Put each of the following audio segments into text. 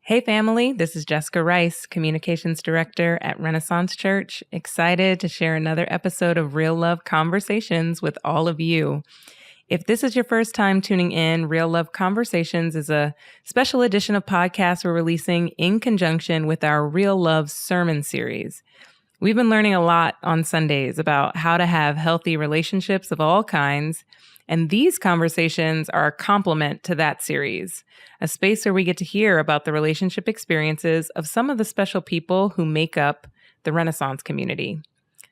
Hey family, this is Jessica Rice, Communications Director at Renaissance Church, excited to share another episode of Real Love Conversations with all of you. If this is your first time tuning in, Real Love Conversations is a special edition of podcast we're releasing in conjunction with our Real Love Sermon series. We've been learning a lot on Sundays about how to have healthy relationships of all kinds, and these conversations are a complement to that series, a space where we get to hear about the relationship experiences of some of the special people who make up the Renaissance community.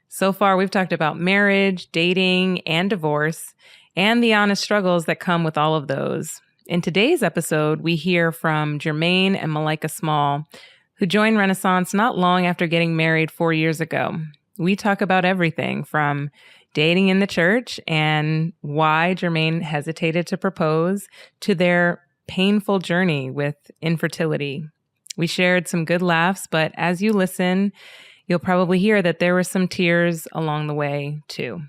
So far, we've talked about marriage, dating, and divorce, and the honest struggles that come with all of those. In today's episode, we hear from Jermaine and Malaika Small, who joined Renaissance not long after getting married 4 years ago. We talk about everything from dating in the church and why Jermaine hesitated to propose to their painful journey with infertility. We shared some good laughs, but as you listen, you'll probably hear that there were some tears along the way too.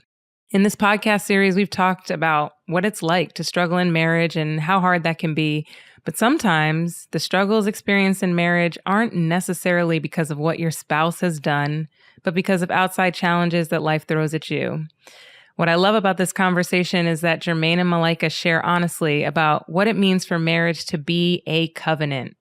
In this podcast series, we've talked about what it's like to struggle in marriage and how hard that can be. But sometimes the struggles experienced in marriage aren't necessarily because of what your spouse has done, but because of outside challenges that life throws at you. What I love about this conversation is that Jermaine and Malaika share honestly about what it means for marriage to be a covenant.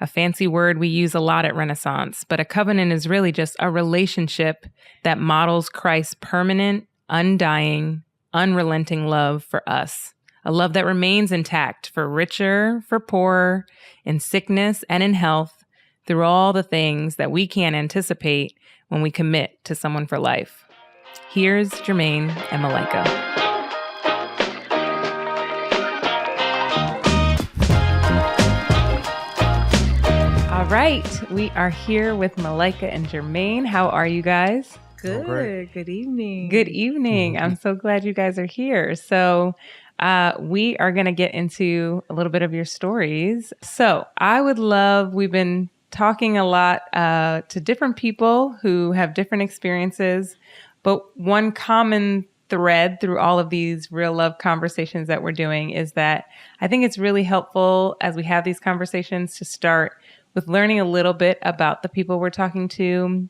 A fancy word we use a lot at Renaissance, but a covenant is really just a relationship that models Christ's permanent, undying, unrelenting love for us. A love that remains intact for richer, for poorer, in sickness and in health, through all the things that we can't anticipate when we commit to someone for life. Here's Jermaine and Malaika. All right, we are here with Malaika and Jermaine. How are you guys? Good. Good evening. Good evening. I'm so glad you guys are here. So we are going to get into a little bit of your stories. So we've been talking a lot to different people who have different experiences, but one common thread through all of these real love conversations that we're doing is that I think it's really helpful as we have these conversations to start with learning a little bit about the people we're talking to,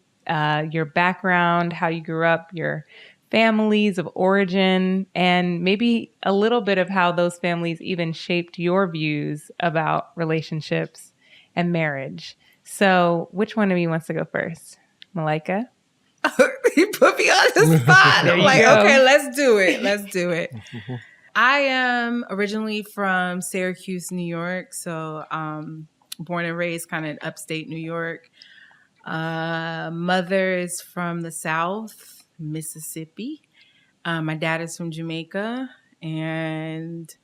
your background, how you grew up, your families of origin, and maybe a little bit of how those families even shaped your views about relationships and marriage. So which one of you wants to go first? Malaika? You put me on the spot. I'm like, go. Okay, let's do it. I am originally from Syracuse, New York. So born and raised kind of upstate New York. Mother is from the South, Mississippi. My dad is from Jamaica, and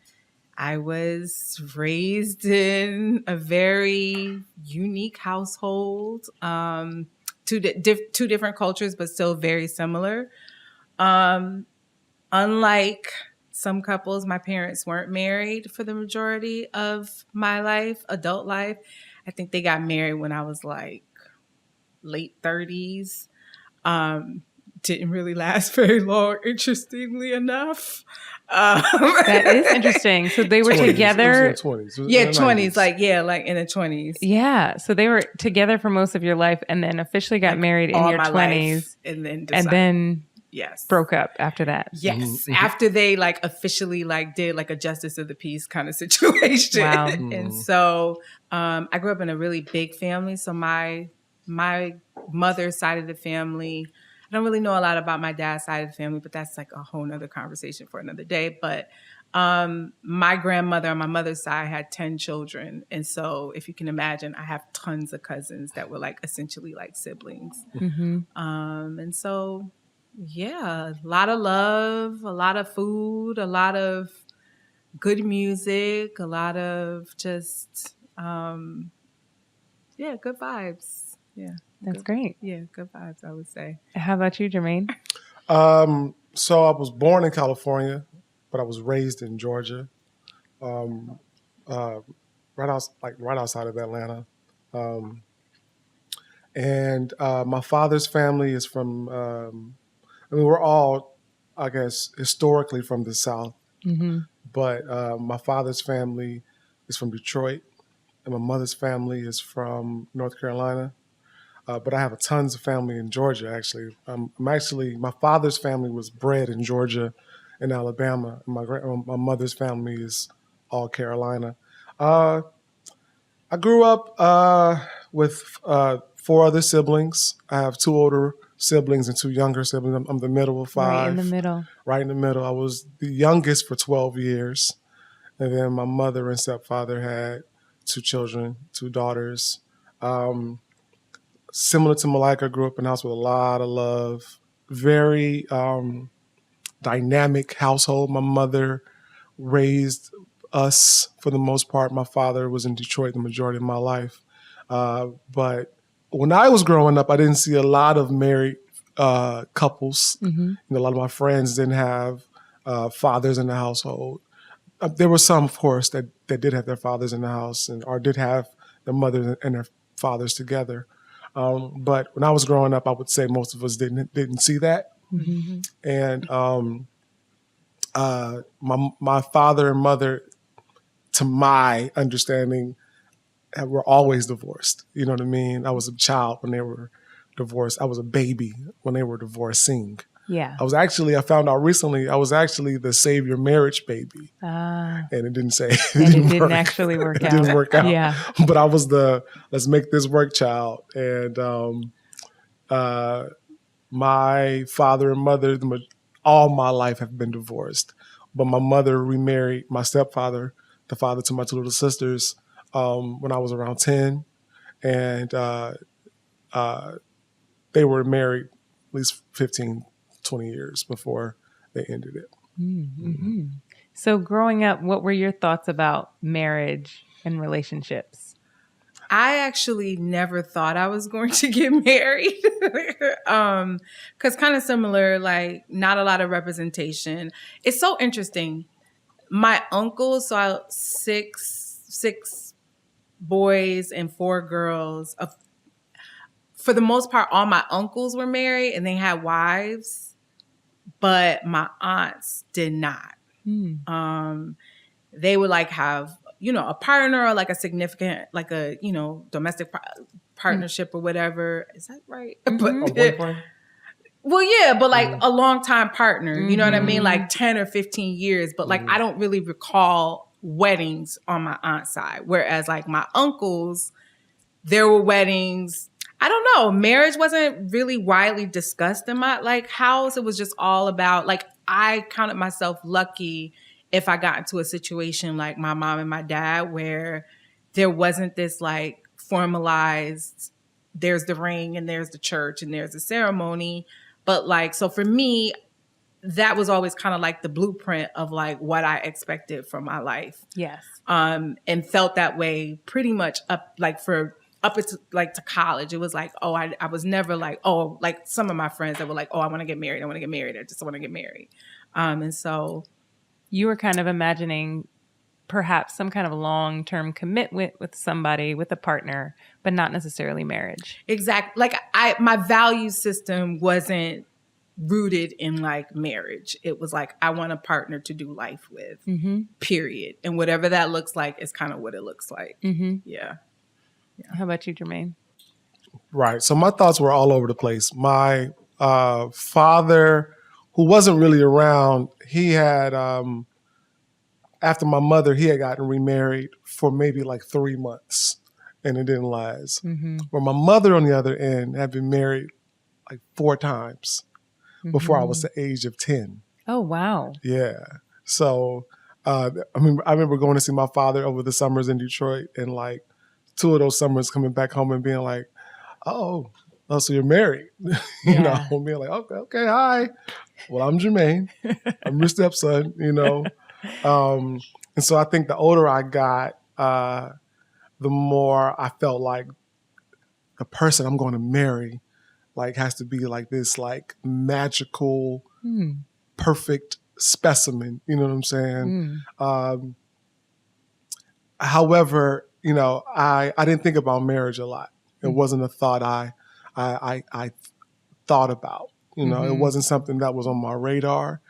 I was raised in a very unique household. Two different cultures, but still very similar. Unlike some couples, my parents weren't married for the majority of my life, adult life. I think they got married when I was like late 30s. Didn't really last very long, interestingly enough. That is interesting. So they were 20s. together. It was in the 20s. Yeah, 20s. Like in the 20s. Yeah. So they were together for most of your life and then officially got married in your 20s. And then and then yes, broke up after that. Yes. Mm-hmm. After they like officially like did like a justice of the peace kind of situation. Wow. And so I grew up in a really big family. So my mother's side of the family, I don't really know a lot about my dad's side of the family, but that's like a whole nother conversation for another day. But my grandmother on my mother's side had 10 children. And so if you can imagine, I have tons of cousins that were like essentially like siblings. Mm-hmm. And so, yeah, a lot of love, a lot of food, a lot of good music, a lot of just, good vibes. Yeah. That's great. Yeah, good vibes, I would say. How about you, Jermaine? So I was born in California, but I was raised in Georgia, right outside of Atlanta. And my father's family is from. We're all, I guess, historically from the South, Mm-hmm. but my father's family is from Detroit, and my mother's family is from North Carolina. But I have a tons of family in Georgia, actually. My father's family was bred in Georgia and Alabama. And my mother's family is all Carolina. I grew up with four other siblings. I have two older siblings and two younger siblings. I'm the middle of five. Right in the middle. Right in the middle. I was the youngest for 12 years. And then my mother and stepfather had two children, two daughters. Similar to Malaika, grew up in a house with a lot of love. Very dynamic household. My mother raised us for the most part. My father was in Detroit the majority of my life. But when I was growing up, I didn't see a lot of married couples. Mm-hmm. A lot of my friends didn't have fathers in the household. There were some, of course, that did have their fathers in the house or did have their mothers and their fathers together. But when I was growing up, I would say most of us didn't see that. Mm-hmm. And my father and mother, to my understanding, were always divorced. You know what I mean? I was a child when they were divorced. I was a baby when they were divorcing. Yeah. I found out recently, I was actually the savior marriage baby. And it didn't say. It didn't actually work out. It didn't work out. Yeah. But I was the let's make this work child. And my father and mother, all my life have been divorced. But my mother remarried my stepfather, the father to my two little sisters, when I was around 10. And they were married at least 15, 20 years before they ended it. Mm-hmm. So growing up, what were your thoughts about marriage and relationships? I actually never thought I was going to get married. Because kind of similar, like not a lot of representation. It's so interesting. My uncles, so six boys and four girls. For the most part, all my uncles were married and they had wives, but my aunts did not. They would like have, a partner or like a significant, like a, domestic partnership or whatever. Is that right? Mm-hmm. Well, yeah, but like a long time partner, you know what I mean? Like 10 or 15 years. But like, I don't really recall weddings on my aunt's side. Whereas like my uncles, there were weddings. I don't know. Marriage wasn't really widely discussed in my like house. It was just all about like, I counted myself lucky if I got into a situation like my mom and my dad where there wasn't this like formalized, there's the ring and there's the church and there's the ceremony. But like, so for me, that was always kind of like the blueprint of like what I expected from my life. Yes. And felt that way pretty much up to college. It was like, I was never like, like some of my friends that were like, I want to get married. I just want to get married. And so you were kind of imagining perhaps some kind of long-term commitment with somebody, with a partner, but not necessarily marriage. Exactly. Like my value system wasn't rooted in like marriage. It was like, I want a partner to do life with, period. And whatever that looks like is kind of what it looks like. Mm-hmm. Yeah. How about you, Jermaine? Right. So my thoughts were all over the place. My father, who wasn't really around, he had, after my mother, he had gotten remarried for maybe like 3 months and it didn't last. Where my mother, on the other end, had been married like 4 times before I was the age of 10. Oh, wow. Yeah. So, I remember going to see my father over the summers in Detroit and like 2 of those summers coming back home and being like, oh, so you're married. you know, being like, okay, hi. Well, I'm Jermaine. I'm your stepson, And so I think the older I got, the more I felt like the person I'm going to marry like has to be like this like magical, perfect specimen. You know what I'm saying? However, I didn't think about marriage a lot. It wasn't a thought I thought about. It wasn't something that was on my radar.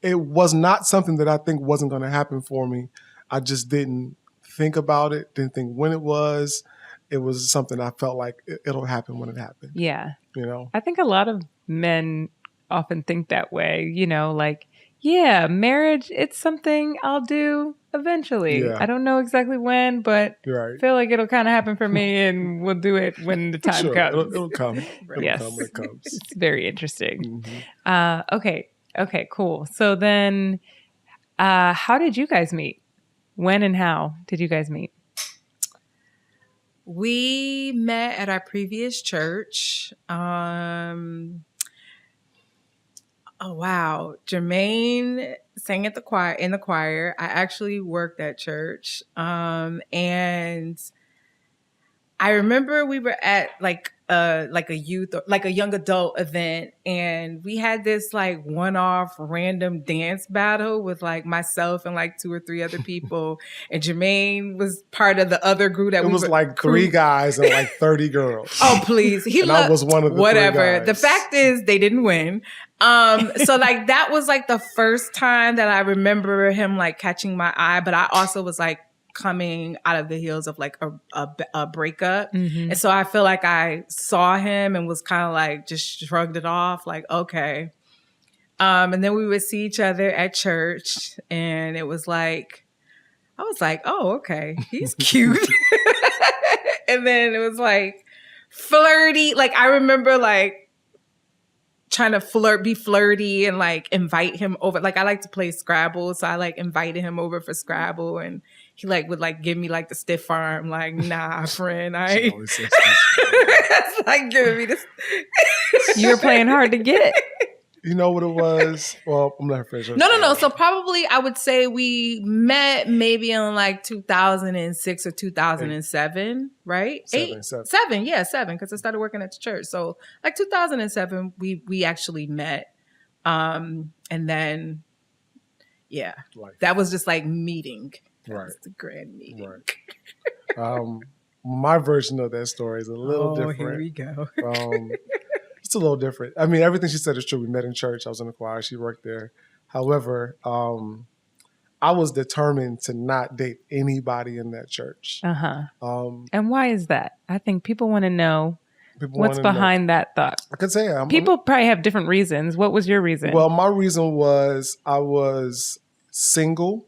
It was not something that I think wasn't going to happen for me. I just didn't think about it, didn't think when it was. It was something I felt like it'll happen when it happened. Yeah. You know? I think a lot of men often think that way, like, yeah, marriage, it's something I'll do eventually. Yeah. I don't know exactly when, but You're right. I feel like it'll kind of happen for me and we'll do it when the time Sure. comes. It'll come. It'll Yes. come when it comes. It's very interesting. Mm-hmm. Okay, cool. So then how did you guys meet? When and how did you guys meet? We met at our previous church. Oh wow, Jermaine sang at the choir in the choir. I actually worked at church, and I remember we were at like a youth, like a young adult event, and we had this like one-off random dance battle with like myself and like 2 or 3 other people, and Jermaine was part of the other group that It was like 3 guys and like 30 girls. Oh please, I was one of the whatever. 3 guys. The fact is, they didn't win. So like that was like the first time that I remember him like catching my eye, but I also was like coming out of the heels of like a breakup. Mm-hmm. And so I feel like I saw him and was kind of like just shrugged it off like, okay. And then we would see each other at church and it was like, I was like, oh, okay, he's cute. And then it was like flirty. Like I remember like trying to be flirty and like invite him over. Like I like to play Scrabble. So I like invited him over for Scrabble and he like would like give me like the stiff arm. Like, nah, friend, That's like giving me this. You were playing hard to get. You know what it was? Well, I'm not sure. No. So probably I would say we met maybe in like 2006 or 2007, right? 7. Yeah, 7, because I started working at the church. So like 2007, we actually met. And then, yeah, that was just like meeting. That was the grand meeting. Right. My version of that story is a little different. Here we go. It's a little different. I mean, everything she said is true. We met in church. I was in the choir. She worked there. However, I was determined to not date anybody in that church. And why is that? I think people want to know what's behind that thought. I could say people probably have different reasons. What was your reason? Well, my reason was I was single.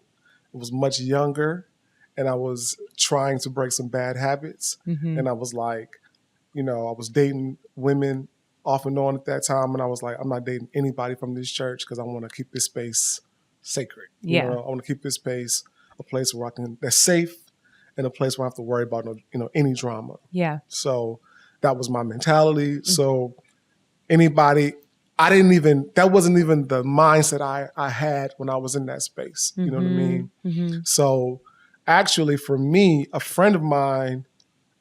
I was much younger, and I was trying to break some bad habits. Mm-hmm. And I was like, I was dating women off and on at that time, and I was like, I'm not dating anybody from this church because I want to keep this space sacred. I want to keep this space a place where that's safe and a place where I don't have to worry about any drama. Yeah. So that was my mentality. Mm-hmm. So that wasn't even the mindset I had when I was in that space. You know what I mean? Mm-hmm. So actually for me, a friend of mine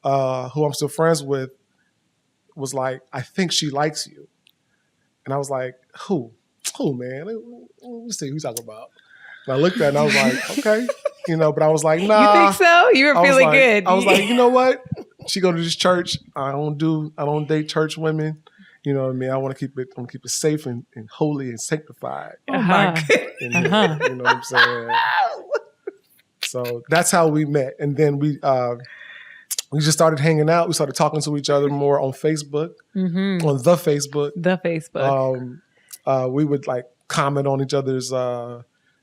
who I'm still friends with was like, I think she likes you. And I was like, who, man? Let me see who you talking about. And I looked at it and I was like, okay. But I was like, nah. You think so? You were feeling good. I was like, you know what? She go to this church. I don't date church women. You know what I mean? I want to keep it safe and holy and sanctified. Oh my goodness. You know what I'm saying? So that's how we met. And then we just started hanging out. We started talking to each other more on Facebook, mm-hmm. on the Facebook. We would like comment on each other's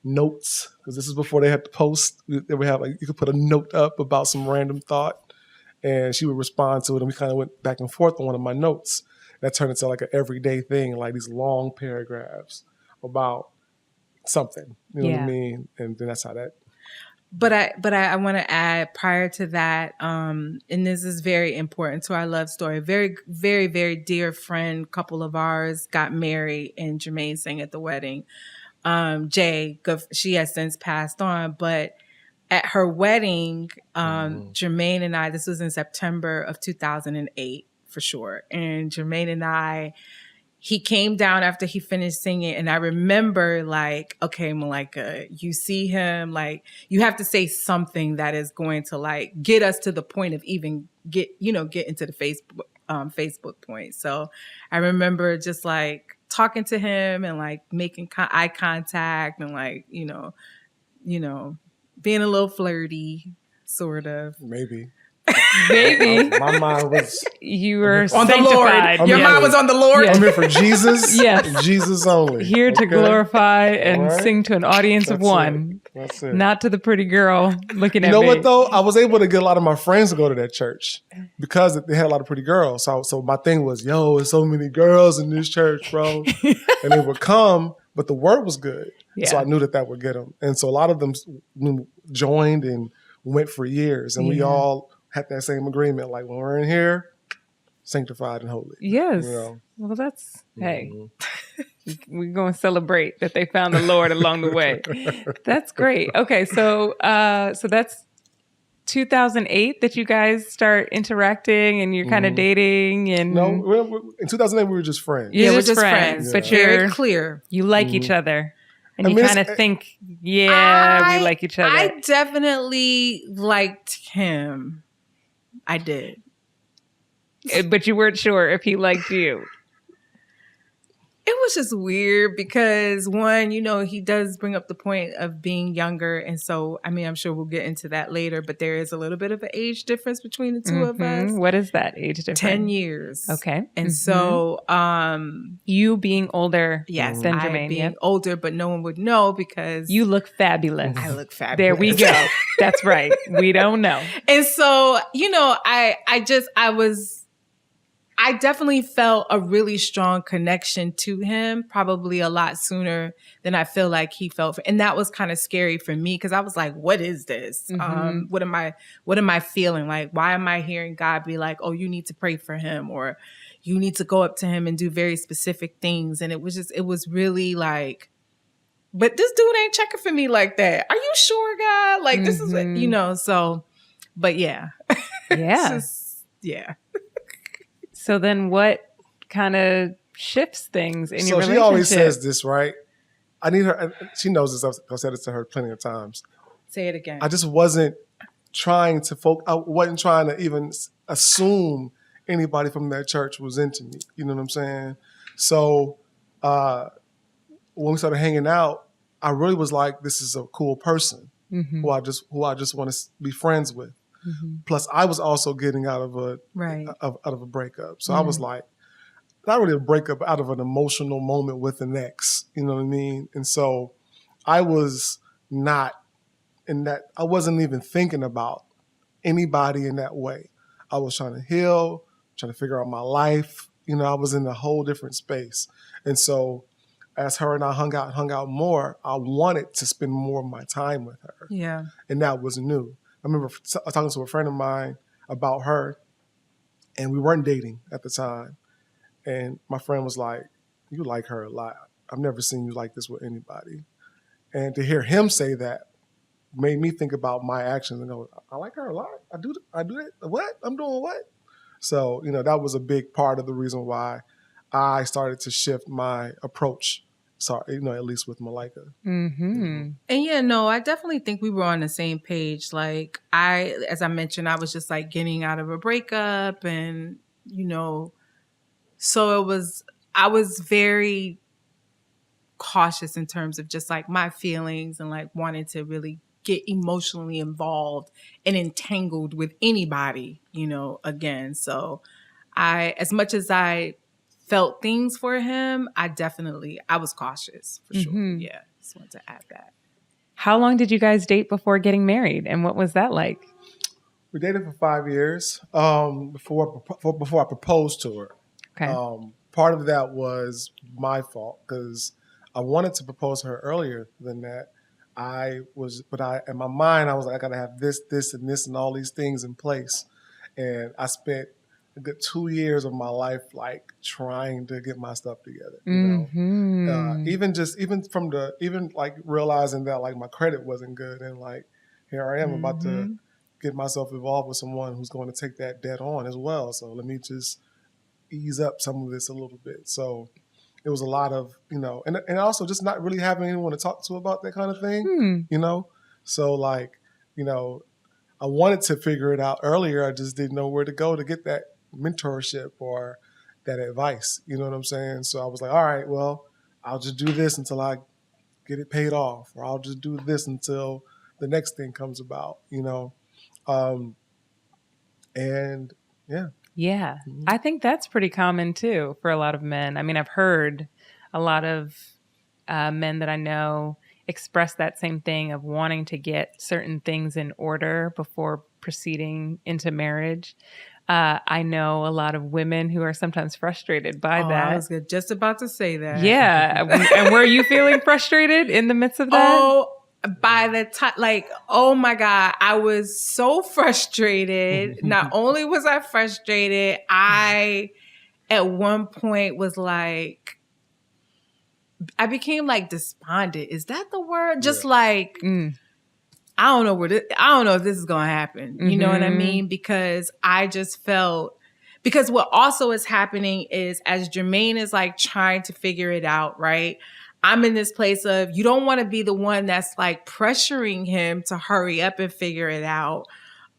notes because this is before they had to post. They would have you could put a note up about some random thought, and she would respond to it, and we kind of went back and forth on one of my notes. That turned into like an everyday thing, like these long paragraphs about something. You know what I mean? And then that's how that. But I want to add prior to that, and this is very important to our love story. Very, very, very dear friend, couple of ours got married, and Jermaine sang at the wedding. Jay, she has since passed on, but at her wedding, Jermaine and I, this was in September of 2008 for sure. And Jermaine and I, he came down after he finished singing, and I remember like, okay, Malaika, you see him, like you have to say something that is going to like get us to the point of even get into the Facebook point. So I remember just like talking to him and like making eye contact and like, being a little flirty. Sort of. Maybe. Maybe My mind was you were On the sanctified. Lord. Your Yes. mind was on the Lord. Yes. I'm here for Jesus. Yes. And Jesus only. Here to Okay? glorify and All right. sing to an audience of That's one, it. That's it. not to the pretty girl looking You at know me. what though? I was able to get a lot of my friends to go to that church because they had a lot of pretty girls. So my thing was, yo, there's so many girls in this church, bro. And they would come, but the word was good. Yeah. So I knew that would get them. And so a lot of them joined and went for years. And we all had that same agreement. Like when we're in here, sanctified and holy. Yes. You know? Well, that's, hey, we're going to celebrate that they found the Lord along the way. That's great. Okay. So that's 2008 that you guys start interacting and you're kind of dating and No, in 2008 we were just friends. You're we're just just friends, friends. but Very clear. you like each other and I you mean, kind of it's- think, we like each other. I definitely liked him. I did. But you weren't sure if he liked you. It was just weird because one, he does bring up the point of being younger. And so, I mean, I'm sure we'll get into that later, but there is a little bit of an age difference between the two of us. What is that age difference? 10 years. Okay. And so, you being older yes, than I Jermaine. being Yep. older, but no one would know because You look fabulous. I look fabulous. There we go. That's right. We don't know. And so, I definitely felt a really strong connection to him, probably a lot sooner than I feel like he felt. And that was kind of scary for me because I was like, what is this? What am I feeling? Like, why am I hearing God be like, oh, you need to pray for him or you need to go up to him and do very specific things. And it was really like, but this dude ain't checking for me like that. Are you sure, God? Like, this is, so, but yeah. Yeah. Yeah. So then what kind of shifts things in your So relationship? she always says this, right? I need her. She knows this. I've said it to her plenty of times. Say it again. I just wasn't trying to I wasn't trying to even assume anybody from that church was into me. You know what I'm saying? So when we started hanging out, I really was like, this is a cool person who I just want to be friends with. Plus, I was also getting out of a out of a breakup, so I was like, not really a breakup, out of an emotional moment with an ex. You know what I mean? And so, I was not in that. I wasn't even thinking about anybody in that way. I was trying to heal, trying to figure out my life. I was in a whole different space, and so as her and I hung out more, I wanted to spend more of my time with her. Yeah, and that was new. I remember talking to a friend of mine about her, and we weren't dating at the time. And my friend was like, you like her a lot. I've never seen you like this with anybody. And to hear him say that made me think about my actions and go, I like her a lot. I do that. What? I'm doing what? So, that was a big part of the reason why I started to shift my approach. Sorry, at least with Malaika. And I definitely think we were on the same page. Like as I mentioned, I was just like getting out of a breakup and, so I was very cautious in terms of just like my feelings and like wanting to really get emotionally involved and entangled with anybody, again. So as much as I felt things for him, I was cautious for sure. Yeah. Just wanted to add that. How long did you guys date before getting married? And what was that like? We dated for 5 years before I proposed to her. Okay. Part of that was my fault because I wanted to propose to her earlier than that. In my mind, I was like, I got to have this, and this, and all these things in place. And I spent a good 2 years of my life like trying to get my stuff together. Even like realizing that like my credit wasn't good, and like here I am about to get myself involved with someone who's going to take that debt on as well. So let me just ease up some of this a little bit. So it was a lot of, and also just not really having anyone to talk to about that kind of thing, So like, I wanted to figure it out earlier. I just didn't know where to go to get that mentorship or that advice. You know what I'm saying? So I was like, all right, well, I'll just do this until I get it paid off, or I'll just do this until the next thing comes about, And yeah. Yeah. I think that's pretty common too for a lot of men. I mean, I've heard a lot of men that I know express that same thing of wanting to get certain things in order before proceeding into marriage. I know a lot of women who are sometimes frustrated by Oh, that. I was just about to say that. Yeah. And were you feeling frustrated in the midst of that? Oh, by the time, like, oh my God, I was so frustrated. Not only was I frustrated, I at one point was like, I became like despondent. Is that the word? Just like, I don't know I don't know if this is going to happen. You know what I mean? Because I just felt, because what also is happening is as Jermaine is like trying to figure it out, right? I'm in this place of, you don't want to be the one that's like pressuring him to hurry up and figure it out.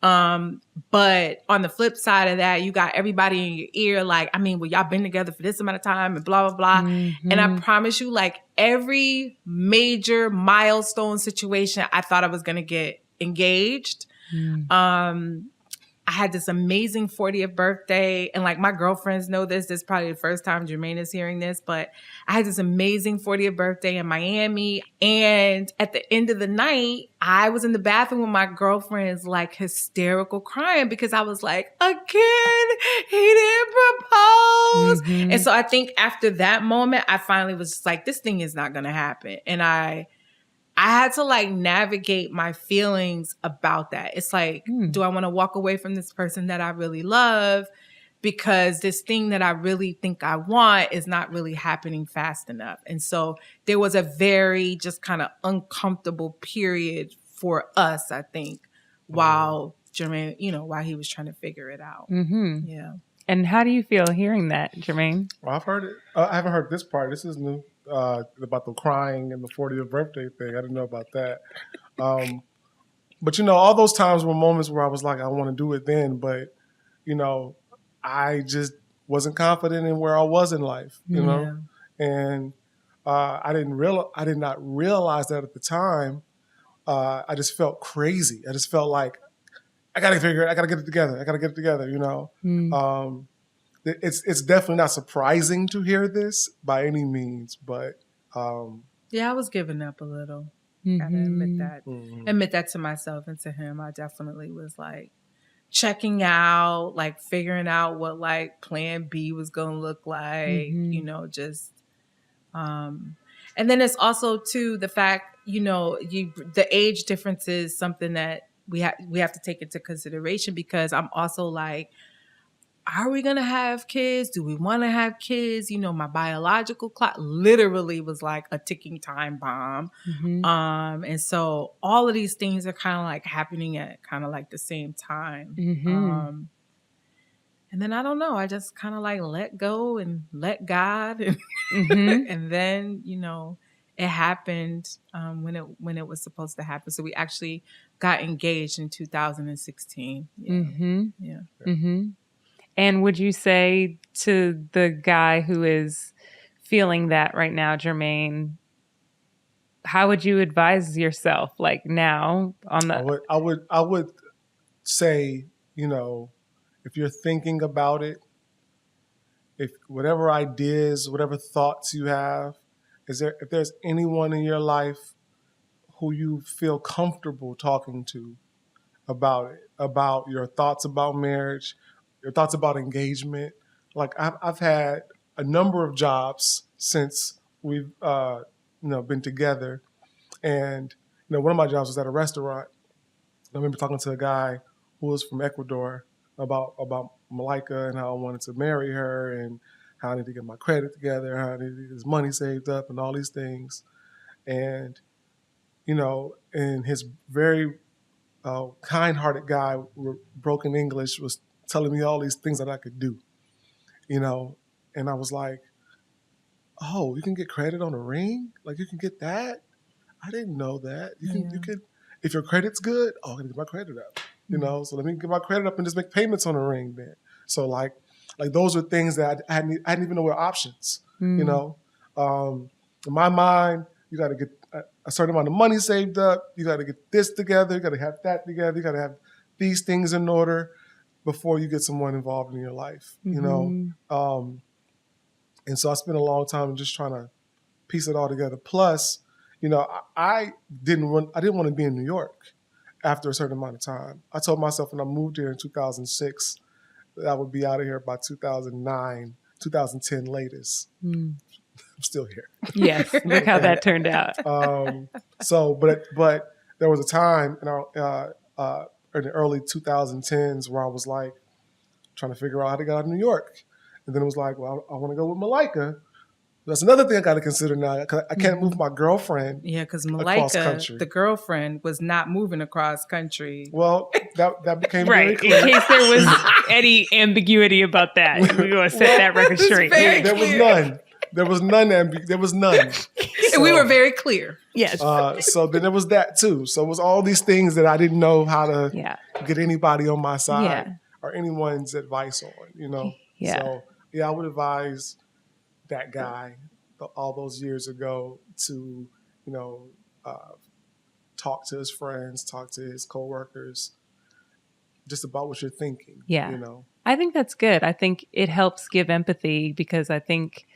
But on the flip side of that, you got everybody in your ear, like, I mean, well, y'all been together for this amount of time and blah, blah, blah. And I promise you, like, every major milestone situation, I thought I was going to get engaged. I had this amazing 40th birthday, and like my girlfriends know this. This is probably the first time Jermaine is hearing this, but I had this amazing 40th birthday in Miami. And at the end of the night, I was in the bathroom with my girlfriends, like hysterical crying because I was like, again, he didn't propose. And so I think after that moment, I finally was just like, this thing is not going to happen. And I had to like navigate my feelings about that. It's like, do I want to walk away from this person that I really love because this thing that I really think I want is not really happening fast enough? And so there was a very just kind of uncomfortable period for us, I think, while Jermaine, while he was trying to figure it out. Yeah. And how do you feel hearing that, Jermaine? Well, I've heard it. I haven't heard this part. This is new. About the crying and the 40th birthday thing. I didn't know about that. But all those times were moments where I was like, I want to do it then, but I just wasn't confident in where I was in life, and I did not realize that at the time. I just felt crazy. I just felt like I got to figure it. I got to get it together. It's definitely not surprising to hear this by any means, but yeah, I was giving up a little. Gotta admit that. Admit that to myself and to him. I definitely was like checking out, like figuring out what like plan B was gonna look like, just and then it's also too the fact, the age difference is something that we have to take into consideration, because I'm also like, are we going to have kids? Do we want to have kids? My biological clock literally was like a ticking time bomb. And so all of these things are kind of like happening at kind of like the same time. And then I don't know, I just kind of like let go and let God. And, and then, it happened when it was supposed to happen. So we actually got engaged in 2016. Yeah. And would you say to the guy who is feeling that right now, Jermaine, how would you advise yourself like now on the... I would say, if you're thinking about it, if whatever ideas, whatever thoughts you have, if there's anyone in your life who you feel comfortable talking to about it, about your thoughts about marriage, your thoughts about engagement. Like I've had a number of jobs since we've been together, and one of my jobs was at a restaurant. I remember talking to a guy who was from Ecuador about Malaika and how I wanted to marry her and how I need to get my credit together, how I need to get this money saved up and all these things. And in his very kind-hearted guy with broken English was telling me all these things that I could do, and I was like, oh, you can get credit on a ring? Like you can get that? I didn't know that. You could, if your credit's good, I'm going to get my credit up, so let me get my credit up and just make payments on a ring then. So like those are things that I didn't even know were options, in my mind, you got to get a certain amount of money saved up. You got to get this together. You got to have that together. You got to have these things in order before you get someone involved in your life, you know? And so I spent a long time just trying to piece it all together. Plus, you know, I didn't want to be in New York after a certain amount of time. I told myself when I moved here in 2006 that I would be out of here by 2009, 2010 latest. I'm still here. Yes, look how that turned out. But there was a time in the early 2010s where I was like trying to figure out how to get out of New York. And then it was like, well, I want to go with Malaika. That's another thing I got to consider now. I can't move my girlfriend. Yeah, because across country. Malaika, the girlfriend, was not moving across country. Well, that became Right. very clear. In case there was any ambiguity about that, we're going to set that record straight. There was none. There was none. There was none. And we were very clear. Yes. So then there was that too. So it was all these things that I didn't know how to get anybody on my side or anyone's advice on, you know? Yeah. So yeah, I would advise that guy all those years ago to, you know, talk to his friends, talk to his coworkers, just about what you're thinking. Yeah. You know? I think that's good. I think it helps give empathy because I think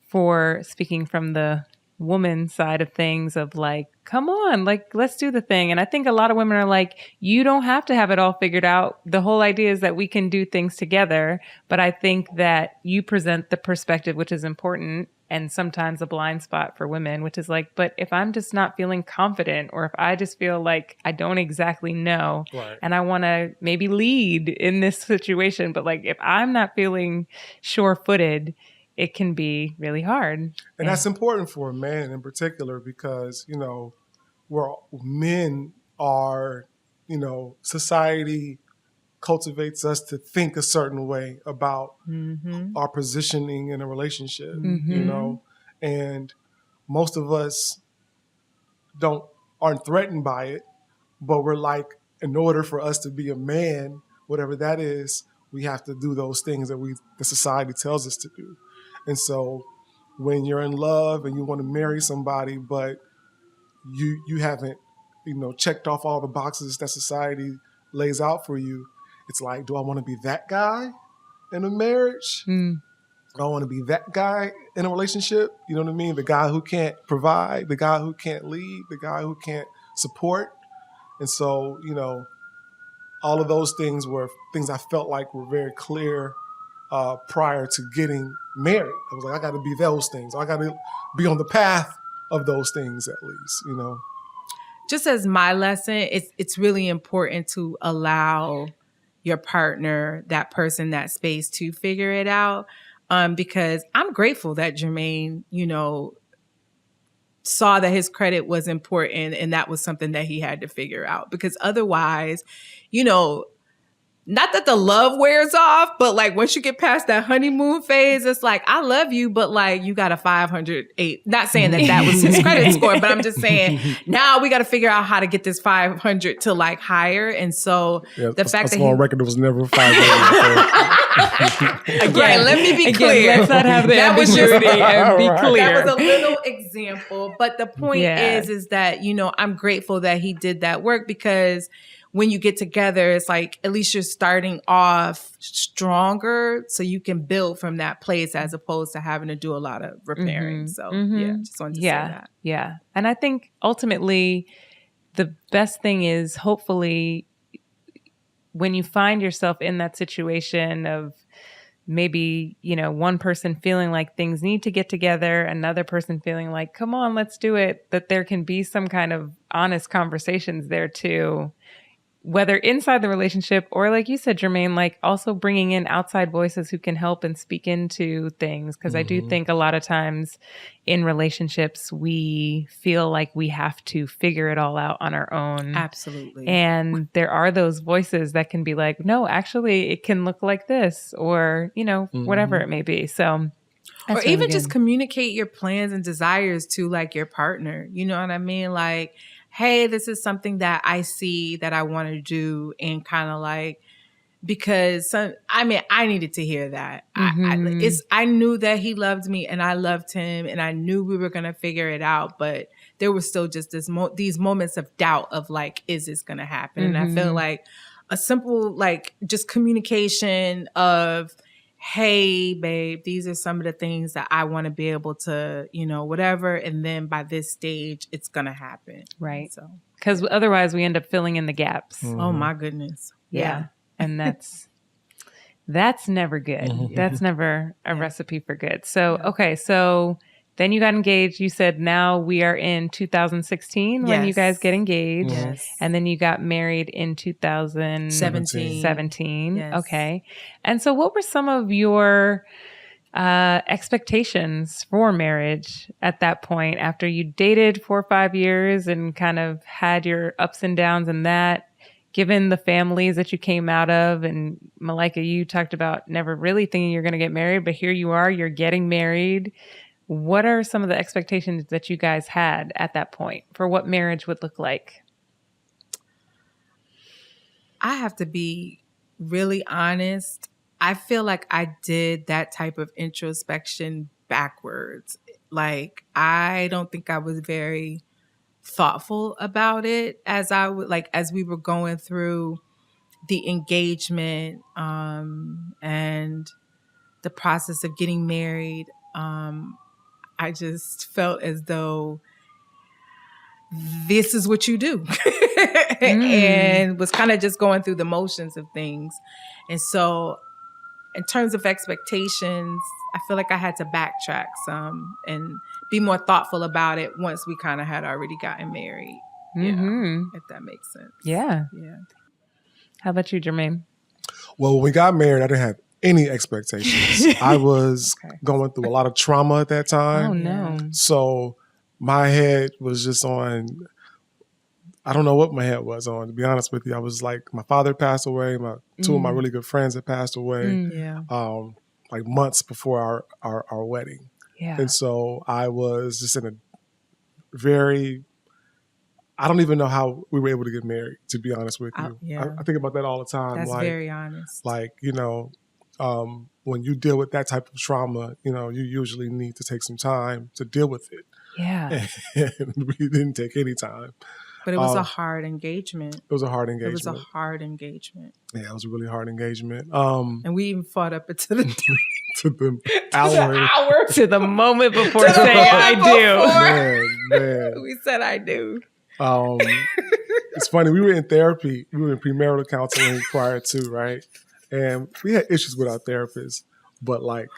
for speaking from the woman side of things of like, come on, like, let's do the thing. And I think a lot of women are like, you don't have to have it all figured out. The whole idea is that we can do things together. But I think that you present the perspective, which is important and sometimes a blind spot for women, which is like, but if I'm just not feeling confident or if I just feel like I don't exactly know and I want to maybe lead in this situation, but like if I'm not feeling sure-footed, it can be really hard. And that's important for a man in particular because, you know, men are, you know, society cultivates us to think a certain way about our positioning in a relationship, you know, and most of us aren't threatened by it, but we're like, in order for us to be a man, whatever that is, we have to do those things that the society tells us to do. And so when you're in love and you want to marry somebody, but you haven't, you know, checked off all the boxes that society lays out for you, it's like, do I want to be that guy in a marriage? Do I want to be that guy in a relationship? You know what I mean? The guy who can't provide, the guy who can't lead, the guy who can't support. And so, you know, all of those things were things I felt like were very clear prior to getting married. I was like, I got to be those things. I got to be on the path of those things at least, you know. Just as my lesson, it's really important to allow your partner, that person, that space to figure it out. Because I'm grateful that Jermaine, you know, saw that his credit was important and that was something that he had to figure out. Because otherwise, you know, not that the love wears off, but like once you get past that honeymoon phase, it's like, I love you, but like you got a 508. Not saying that was his credit score, but I'm just saying now we got to figure out how to get this 500 to like higher. And so the fact that on record, it was never 500. Again, let me be clear. Let's not have the ambiguity and be clear. That was a little example, but the point is that, you know, I'm grateful that he did that work because when you get together, it's like, at least you're starting off stronger so you can build from that place as opposed to having to do a lot of repairing. So yeah, just wanted to say that. Yeah. And I think ultimately the best thing is hopefully when you find yourself in that situation of maybe, you know, one person feeling like things need to get together, another person feeling like, come on, let's do it, that there can be some kind of honest conversations there too. Whether inside the relationship or like you said, Jermaine, like also bringing in outside voices who can help and speak into things. Because I do think a lot of times in relationships, we feel like we have to figure it all out on our own. Absolutely. And there are those voices that can be like, no, actually, it can look like this or, you know, whatever it may be. So or really even just communicate your plans and desires to like your partner. You know what I mean? Like, hey, this is something that I see that I want to do, and kind of like, because I needed to hear that. I knew that he loved me and I loved him and I knew we were going to figure it out, but there was still just these moments of doubt of like, is this going to happen? And I feel like a simple, like, just communication of, hey, babe, these are some of the things that I want to be able to, whatever. And then by this stage, it's going to happen. Right. So, because otherwise we end up filling in the gaps. Mm-hmm. oh my goodness. Yeah. And that's never good. Mm-hmm. That's never a recipe for good. So, okay. So then you got engaged. You said now we are in 2016 when you Yes. guys get engaged. Yes. And then you got married in 2017. Yes. Okay. And so what were some of your expectations for marriage at that point after you dated 4 or 5 years and kind of had your ups and downs in that, given the families that you came out of? And Malaika, you talked about never really thinking you're going to get married, but here you are, you're getting married. What are some of the expectations that you guys had at that point for what marriage would look like? I have to be really honest. I feel like I did that type of introspection backwards. Like, I don't think I was very thoughtful about it as we were going through the engagement and the process of getting married. I just felt as though this is what you do and was kind of just going through the motions of things. And so in terms of expectations, I feel like I had to backtrack some and be more thoughtful about it once we kind of had already gotten married. If that makes sense. Yeah. Yeah. How about you, Jermaine? Well, when we got married, I didn't have any expectations. I was going through a lot of trauma at that time. Oh, no. So my head was just on, I don't know what my head was on, to be honest with you. I was like, my father passed away. Two of my really good friends had passed away, like months before our wedding. Yeah. And so I was just in a very, I don't even know how we were able to get married, to be honest with you. I think about that all the time. That's very honest. Like, when you deal with that type of trauma, you usually need to take some time to deal with it. Yeah. And we didn't take any time. But it was a hard engagement. It was a hard engagement. It was a hard engagement. Yeah, it was a really hard engagement. And we even fought up until the to the hour. To the moment before saying I do. Man. We said I do. It's funny. We were in therapy. We were in premarital counseling prior to, right? And we had issues with our therapist. But like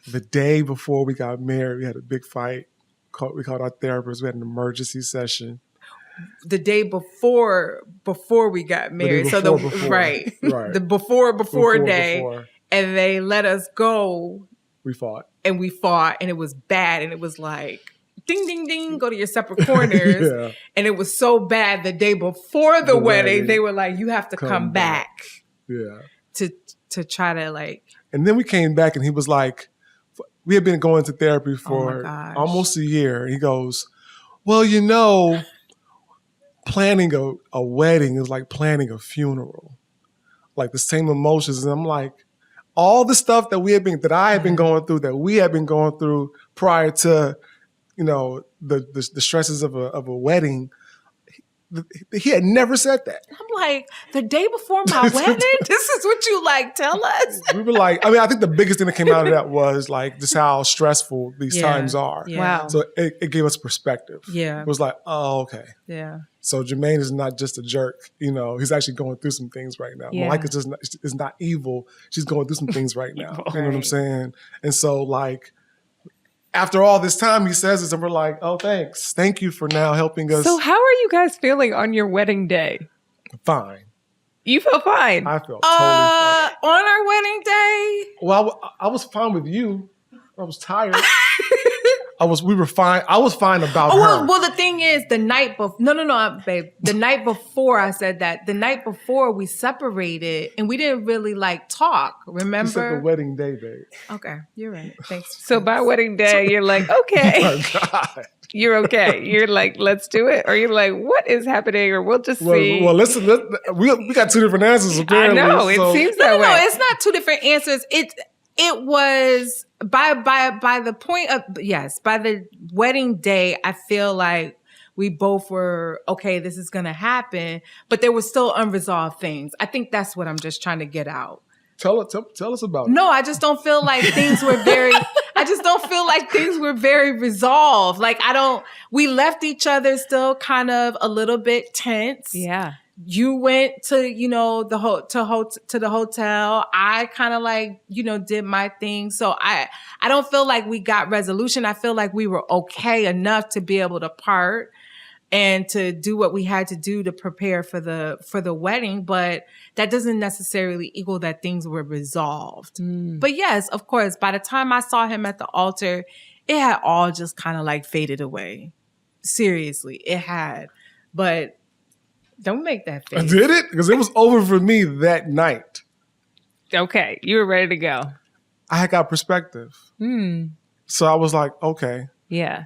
the day before we got married, we had a big fight. We called our therapist. We had an emergency session. The day before we got married. Right. The before day. And they let us go. We fought. And it was bad. And it was like, ding, ding, ding, go to your separate corners. Yeah. And it was so bad the day before the wedding, they were like, you have to come back. Yeah. To try to like. And then we came back and he was like, we had been going to therapy for almost a year. He goes, well, planning a wedding is like planning a funeral. Like the same emotions. And I'm like, all the stuff that I had been going through, that we had been going through prior to, the stresses of a wedding. He had never said that. I'm like, the day before my wedding? This is what you tell us? We were like, I think the biggest thing that came out of that was like just how stressful these times are. Yeah. Wow. So it gave us perspective. Yeah. It was like, oh, okay. Yeah. So Jermaine is not just a jerk. He's actually going through some things right now. Yeah. Malaika is not evil. She's going through some things right now. You know what I'm saying? And so like, after all this time, he says this, and we're like, oh, thanks. Thank you for now helping us. So how are you guys feeling on your wedding day? Fine. You feel fine? I felt totally fine. On our wedding day? Well, I was fine with you. I was tired. We were fine. I was fine about her. Well, the thing is, the night before, no, babe. The night before I said that, the night before we separated and we didn't really talk, remember? You said the wedding day, babe. Okay, you're right. Thanks. So by wedding day, you're like, okay. Oh, my God. You're okay. You're like, let's do it. Or you're like, what is happening? Or we'll just see. Well, listen, we got two different answers, apparently. I know. It seems that way. No, it's not two different answers. It was by the point of, by the wedding day, I feel like we both were, okay, this is going to happen, but there were still unresolved things. I think that's what I'm just trying to get out. Tell us about it. No, I just don't feel like things were very, I just don't feel like things were very resolved. Like we left each other still kind of a little bit tense. Yeah. You went to, to the hotel. I kind of like, did my thing. So I don't feel like we got resolution. I feel like we were okay enough to be able to part and to do what we had to do to prepare for the wedding. But that doesn't necessarily equal that things were resolved. But yes, of course, by the time I saw him at the altar, it had all just kind of like faded away. Seriously, it had. But don't make that face. Did it? Because it was over for me that night. Okay. You were ready to go. I had got perspective. So I was like, okay. Yeah.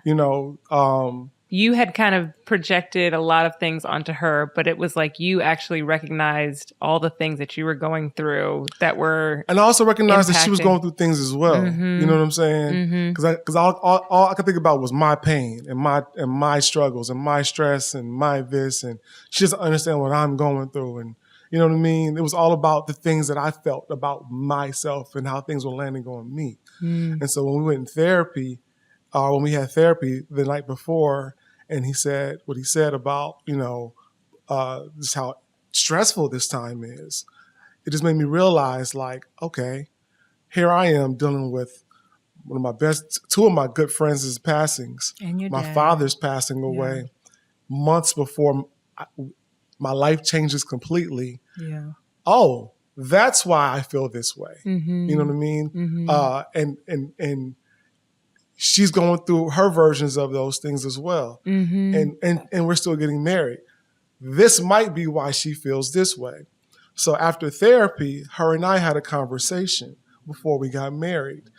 You had kind of projected a lot of things onto her, but it was like you actually recognized all the things that you were going through that were and I also recognized that she was going through things as well. You know what I'm saying? Because all I could think about was my pain and my struggles and my stress and my this, and she doesn't understand what I'm going through, and you know what I mean? It was all about the things that I felt about myself and how things were landing on me. And so when we went in therapy, when we had therapy the night before, and he said what he said about, just how stressful this time is, it just made me realize, like, okay, here I am dealing with two of my good friends' passings. And your my dad. Father's passing away months before my life changes completely. Yeah. Oh, that's why I feel this way. You know what I mean? And she's going through her versions of those things as well. And we're still getting married. This might be why she feels this way. So after therapy, her and I had a conversation before we got married.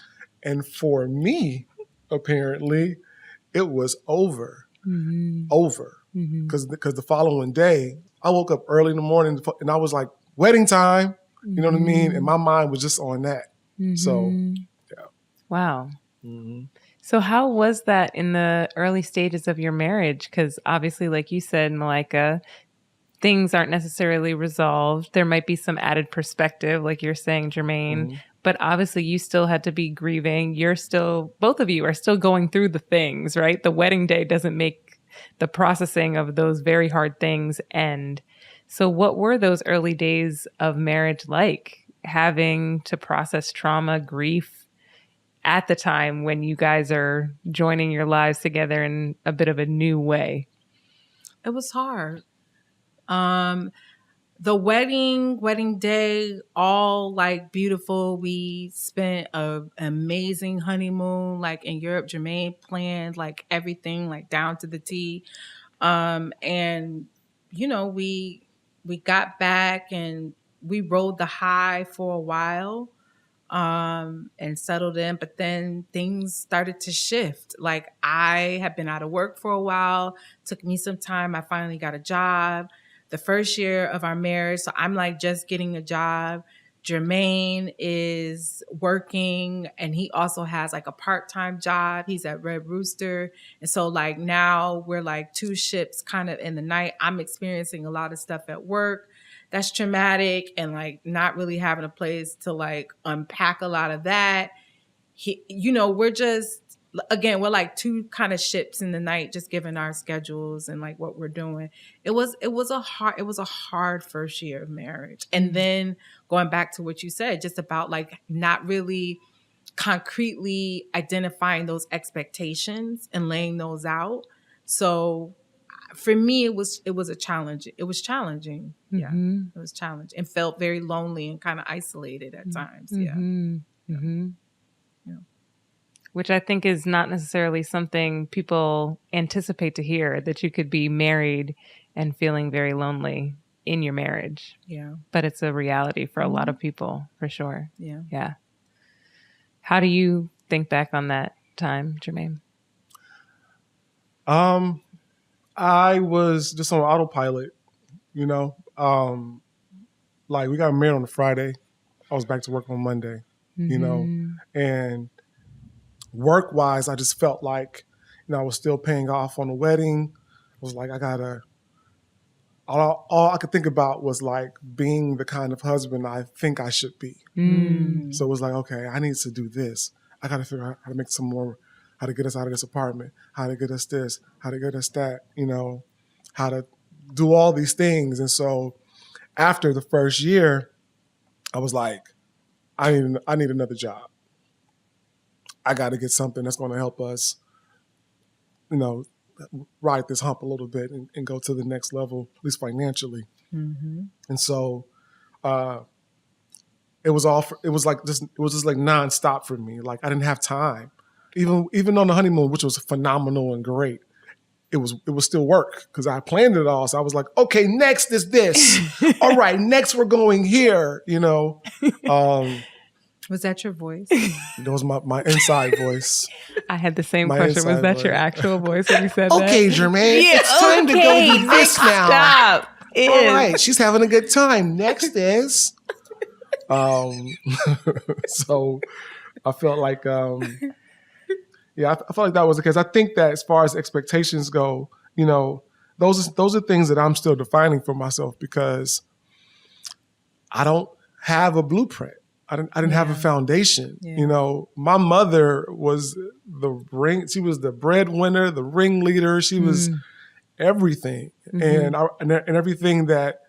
And for me, apparently, it was over. Because the following day, I woke up early in the morning and I was like, wedding time. You know what I mean? And my mind was just on that. So, yeah. Wow. So how was that in the early stages of your marriage? Because obviously, like you said, Malaika, things aren't necessarily resolved. There might be some added perspective, like you're saying, Jermaine. But obviously, you still had to be grieving. Both of you are still going through the things, right? The wedding day doesn't make the processing of those very hard things end. So what were those early days of marriage like? Having to process trauma, grief, at the time when you guys are joining your lives together in a bit of a new way? It was hard. The wedding day, all like beautiful. We spent an amazing honeymoon, like in Europe. Jermaine planned like everything, like down to the T. And we got back and we rode the high for a while. And settled in, but then things started to shift. Like I had been out of work for a while, took me some time. I finally got a job the first year of our marriage. So I'm like just getting a job. Jermaine is working and he also has like a part-time job. He's at Red Rooster. And so like now we're like two ships kind of in the night. I'm experiencing a lot of stuff at work that's traumatic and like not really having a place to like unpack a lot of that. We're just, again, we're like two kind of ships in the night, just given our schedules and like what we're doing. It was a hard first year of marriage. And then going back to what you said, just about like not really concretely identifying those expectations and laying those out. So for me, it was a challenge. It was challenging. Yeah, it was challenging and felt very lonely and kind of isolated at times. Yeah. Which I think is not necessarily something people anticipate to hear, that you could be married and feeling very lonely in your marriage. Yeah. But it's a reality for a lot of people, for sure. Yeah. Yeah. How do you think back on that time, Jermaine? I was just on autopilot, like we got married on a Friday. I was back to work on Monday, and work-wise, I just felt like, I was still paying off on the wedding. was like, all I could think about was like being the kind of husband I think I should be. So it was like, okay, I need to do this. I got to figure out how to make some more, how to get us out of this apartment, how to get us this, how to get us that, how to do all these things. And so after the first year, I was like, I need another job. I got to get something that's going to help us, ride this hump a little bit and go to the next level, at least financially. And so it was just like nonstop for me. Like I didn't have time, even on the honeymoon, which was phenomenal and great. It was still work because I planned it all. So I was like, okay, next is this. All right, next we're going here. Was that your voice? That was my inside voice. I had the same My question. Was inside that voice. your actual voice when you said that? Okay, Jermaine, it's time to go do this now. Stop. All right, she's having a good time. Next is, so I felt like, I felt like that was the case. I think that as far as expectations go, those are things that I'm still defining for myself because I don't have a blueprint. I didn't have a foundation. Yeah. My mother was she was the breadwinner, the ringleader. She was everything. And everything that,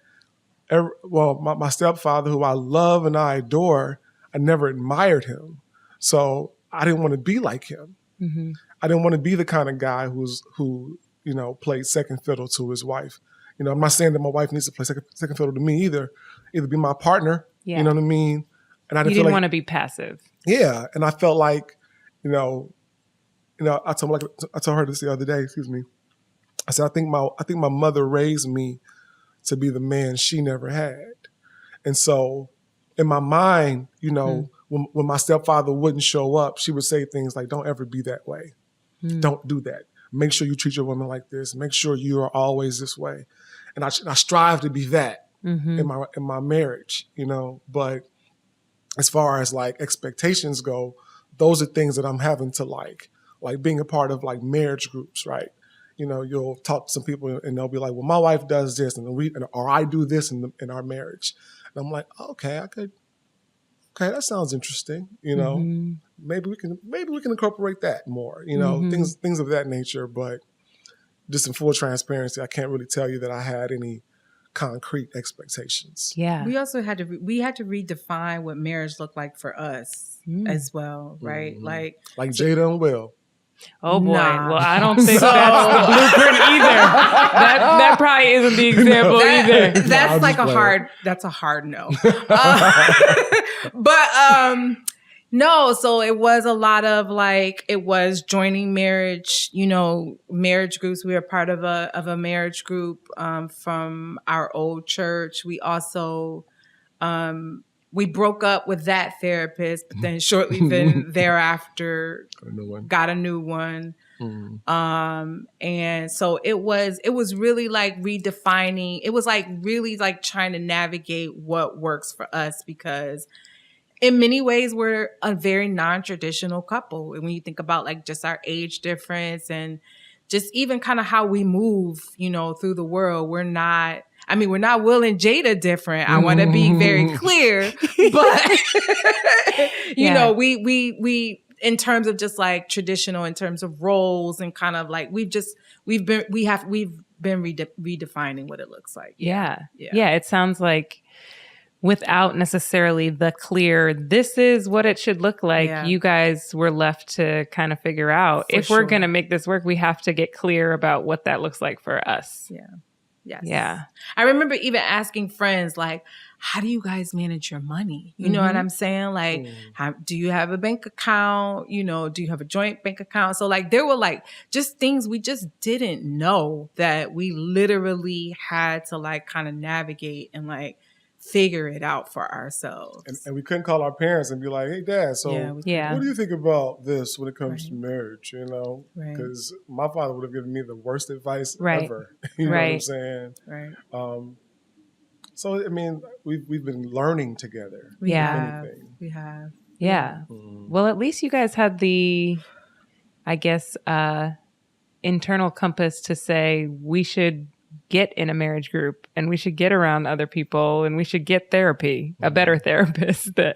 my stepfather, who I love and I adore, I never admired him. So I didn't want to be like him. I didn't want to be the kind of guy who played second fiddle to his wife. I'm not saying that my wife needs to play second fiddle to me either. Either be my partner, you know what I mean? And I didn't want to be passive. Yeah. And I felt like, I told her this the other day, excuse me. I said, I think my mother raised me to be the man she never had. And so in my mind, when my stepfather wouldn't show up, she would say things like, don't ever be that way. Don't do that. Make sure you treat your woman like this. Make sure you are always this way. And I strive to be that in my marriage, but as far as like expectations go, those are things that I'm having to like being a part of like marriage groups, right? You'll talk to some people and they'll be like, well, my wife does this or I do this in our marriage. And I'm like, okay, that sounds interesting. Maybe we can incorporate that more, things of that nature. But just in full transparency, I can't really tell you that I had any concrete expectations. Yeah. We also had to redefine what marriage looked like for us as well, right? Like Jada and Will. Oh boy. Nah. Well, I don't think that's the blueprint either. That probably isn't the example either. That's like a hard no. But no, so it was a lot of it was joining marriage, marriage groups. We were part of a marriage group from our old church. We also we broke up with that therapist, but then shortly thereafter got a new one. And so it was really like redefining. It was like really like trying to navigate what works for us because in many ways, we're a very non-traditional couple. And when you think about like just our age difference and just even kind of how we move, through the world, we're not Will and Jada different. I want to be very clear, but we in terms of just like traditional, in terms of roles and kind of like we've been redefining what it looks like. Yeah. It sounds like without necessarily the clear, this is what it should look like. You guys were left to kind of figure out if we're going to make this work, we have to get clear about what that looks like for us. Yeah. Yes. Yeah. I remember even asking friends, like, how do you guys manage your money? You know what I'm saying? Like, do you have a bank account? Do you have a joint bank account? So like, there were like just things we just didn't know that we literally had to like kind of navigate and like figure it out for ourselves. And we couldn't call our parents and be like, hey, Dad, so what do you think about this when it comes to marriage, Because my father would have given me the worst advice ever. You know what I'm saying? Right. So, I mean, we've been learning together. We have. Yeah. Well, at least you guys had the, I guess, internal compass to say we should get in a marriage group and we should get around other people and we should get therapy, a better therapist that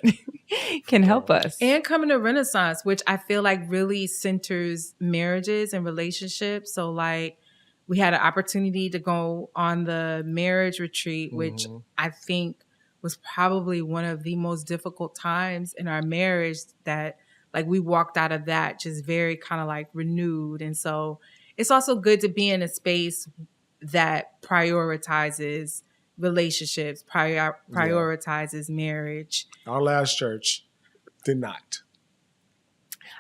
can help us. And coming to Renaissance, which I feel like really centers marriages and relationships. So like we had an opportunity to go on the marriage retreat, which I think was probably one of the most difficult times in our marriage, that like we walked out of that just very kind of like renewed. And so it's also good to be in a space that prioritizes relationships, prioritizes marriage. Our last church did not.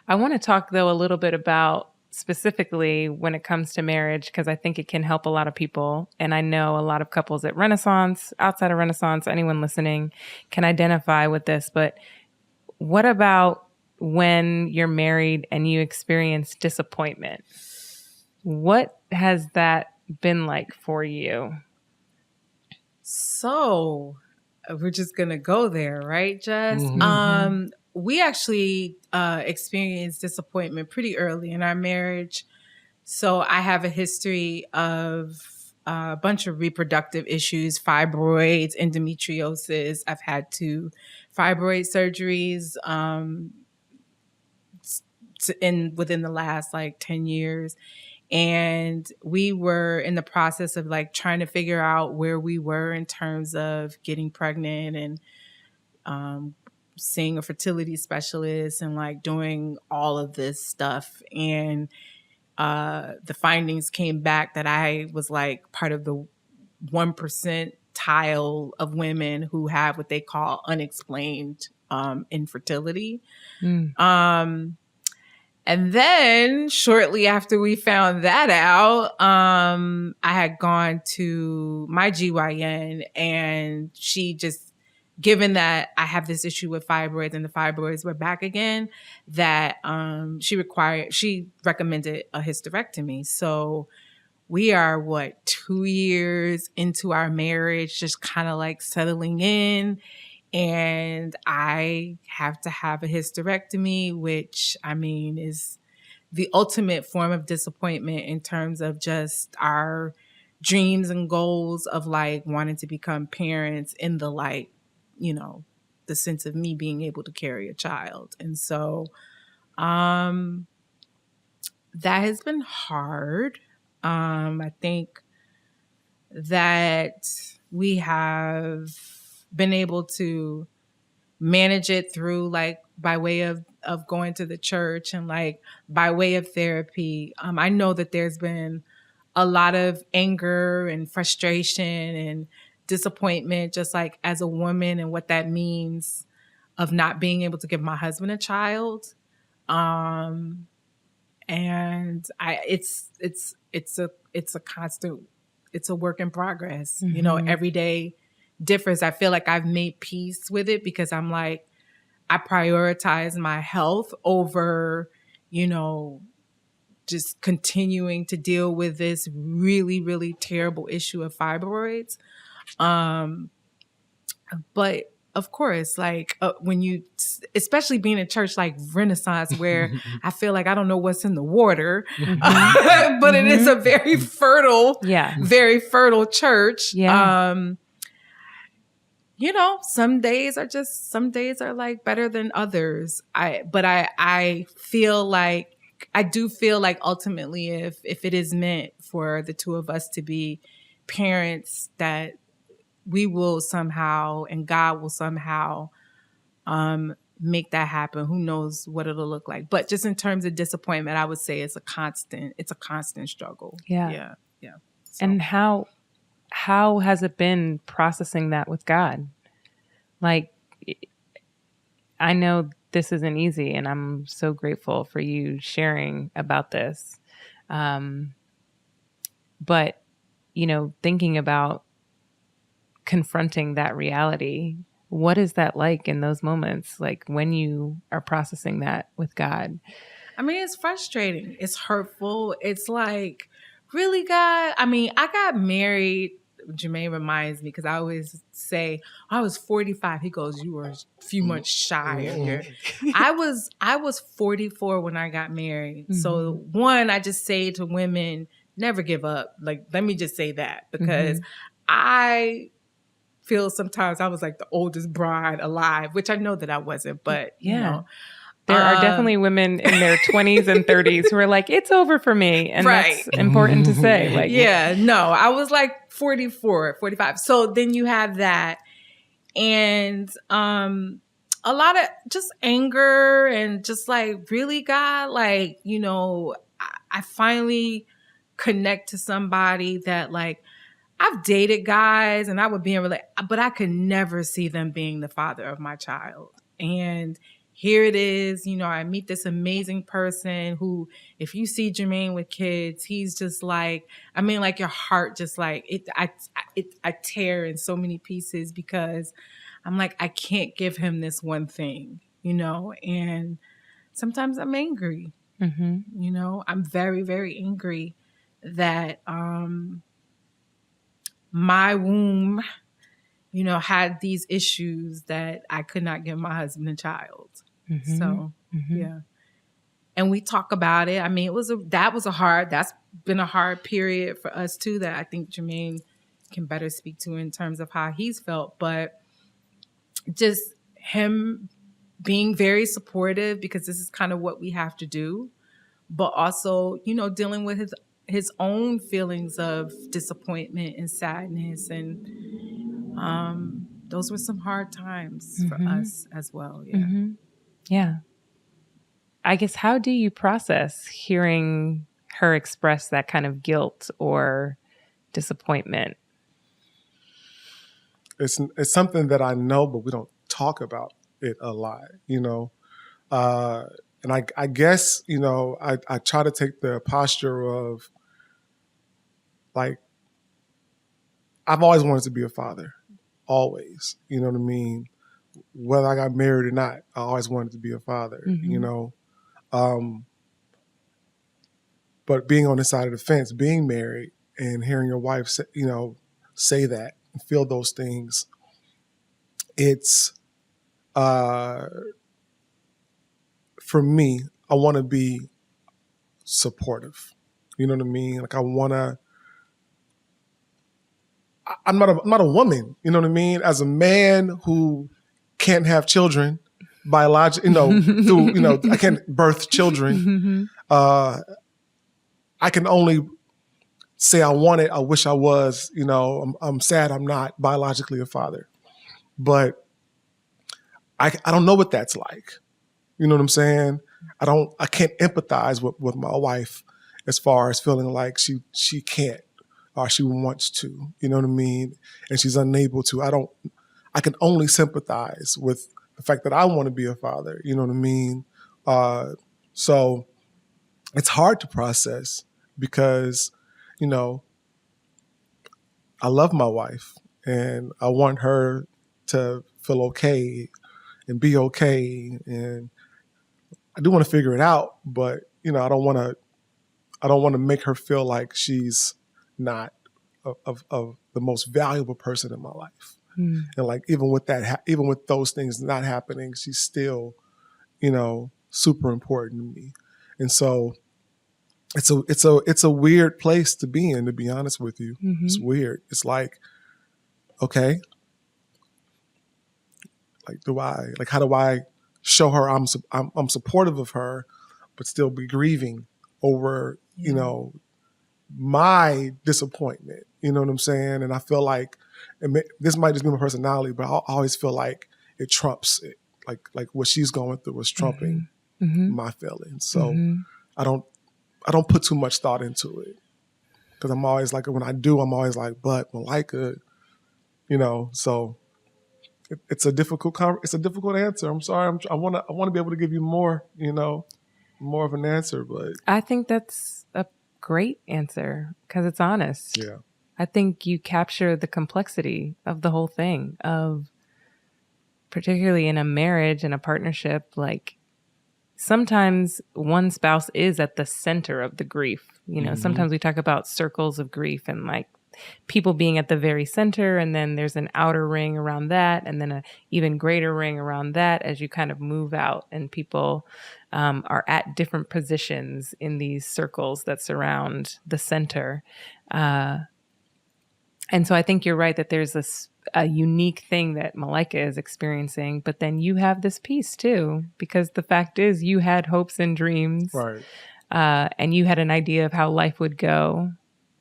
I want to talk, though, a little bit about specifically when it comes to marriage, because I think it can help a lot of people. And I know a lot of couples at Renaissance, outside of Renaissance, anyone listening can identify with this. But what about when you're married and you experience disappointment? What has that been like for you? So we're just going to go there, right, Jess? We actually experienced disappointment pretty early in our marriage. So I have a history of a bunch of reproductive issues, fibroids, endometriosis. I've had 2 fibroid surgeries within the last like 10 years. And we were in the process of like trying to figure out where we were in terms of getting pregnant and seeing a fertility specialist and like doing all of this stuff. And the findings came back that I was like part of the 1% of women who have what they call unexplained infertility. And then shortly after we found that out, I had gone to my GYN, and she just, given that I have this issue with fibroids and the fibroids were back again, that she recommended a hysterectomy. So we are 2 years into our marriage, just kind of like settling in. And I have to have a hysterectomy, which I mean is the ultimate form of disappointment in terms of just our dreams and goals of like wanting to become parents in the like, you know, the sense of me being able to carry a child. And so that has been hard. I think that we have been able to manage it through like by way of going to the church and like by way of therapy. I know that there's been a lot of anger and frustration and disappointment, just like as a woman, and what that means of not being able to give my husband a child. And it's a constant, it's a work in progress, you know, every day differs. I feel like I've made peace with it because I'm like, I prioritize my health over, you know, just continuing to deal with this really, really terrible issue of fibroids. But of course, like when you, especially being in church like Renaissance, where I feel like I don't know what's in the water, but it is a very fertile church. You know, some days are like better than others. I feel like, I do feel like ultimately if it is meant for the 2 of us to be parents, that we will somehow, and God will somehow make that happen. Who knows what it'll look like. But just in terms of disappointment, I would say it's a constant struggle. Yeah. So. And how has it been processing that with God? Like, I know this isn't easy, and I'm so grateful for you sharing about this. But, you know, thinking about confronting that reality, what is that like in those moments? Like when you are processing that with God? I mean, it's frustrating. It's hurtful. It's like, really, God? I mean, I got married Jermaine reminds me, because I always say, I was 45. He goes, you were a few months shy of your. I was 44 when I got married. So one, I just say to women, never give up. Like, let me just say that, because I feel sometimes I was like the oldest bride alive, which I know that I wasn't, but you know. There are definitely women in their 20s and 30s who are like, it's over for me. And that's important to say. Like, no, I was like 44, 45. So then you have that. And a lot of just anger and just like, really, God, like, you know, I finally connect to somebody that like, I've dated guys and I would be in but I could never see them being the father of my child. And here it is, you know, I meet this amazing person who, if you see Jermaine with kids, he's just like, I mean, like your heart just like, I tear in so many pieces, because I'm like, I can't give him this one thing, you know, and sometimes I'm angry, you know, I'm very, very angry that my womb, you know, had these issues that I could not give my husband a child. So, yeah. And we talk about it. I mean, that's been a hard period for us too, that I think Jermaine can better speak to in terms of how he's felt, but just him being very supportive, because this is kind of what we have to do, but also, you know, dealing with his own feelings of disappointment and sadness. And those were some hard times for us as well. Yeah. I guess, how do you process hearing her express that kind of guilt or disappointment? It's something that I know, but we don't talk about it a lot, you know. And I guess, you know, I try to take the posture of like, I've always wanted to be a father, always, you know what I mean? Whether I got married or not, I always wanted to be a father, you know. But being on the side of the fence, being married and hearing your wife say, you know, say that and feel those things, it's, for me, I want to be supportive. You know what I mean? Like I'm not a woman, you know what I mean? As a man who can't have children, biologically, you know, through, you know, I can't birth children. I can only say I want it. I wish I was, you know, I'm sad I'm not biologically a father, but I don't know what that's like. You know what I'm saying? I can't empathize with my wife as far as feeling like she can't or she wants to, you know what I mean? And she's unable to. I can only sympathize with the fact that I want to be a father, you know what I mean? So it's hard to process because, you know, I love my wife and I want her to feel okay and be okay. And I do want to figure it out, but, you know, I don't want to make her feel like she's not of the most valuable person in my life. And like, even with those things not happening, she's still, you know, super important to me. And so it's a weird place to be in, to be honest with you. It's weird. It's like, okay, like, how do I show her I'm supportive of her, but still be grieving over, you know, my disappointment, you know what I'm saying? And I feel like, this might just be my personality, but I always feel like it trumps it. Like what she's going through is trumping my feelings. So I don't put too much thought into it, because I'm always like, when I do, I'm always like, but Malaika, you know, so it's a difficult answer. I'm sorry. I want to be able to give you more, you know, more of an answer, but I think that's a great answer because it's honest. Yeah. I think you capture the complexity of the whole thing, of particularly in a marriage and a partnership. Like, sometimes one spouse is at the center of the grief. You know, sometimes we talk about circles of grief and like people being at the very center, and then there's an outer ring around that, and then a even greater ring around that as you kind of move out, and people are at different positions in these circles that surround the center. And so I think you're right that there's a unique thing that Malaika is experiencing, but then you have this piece too, because the fact is you had hopes and dreams, Right. And you had an idea of how life would go,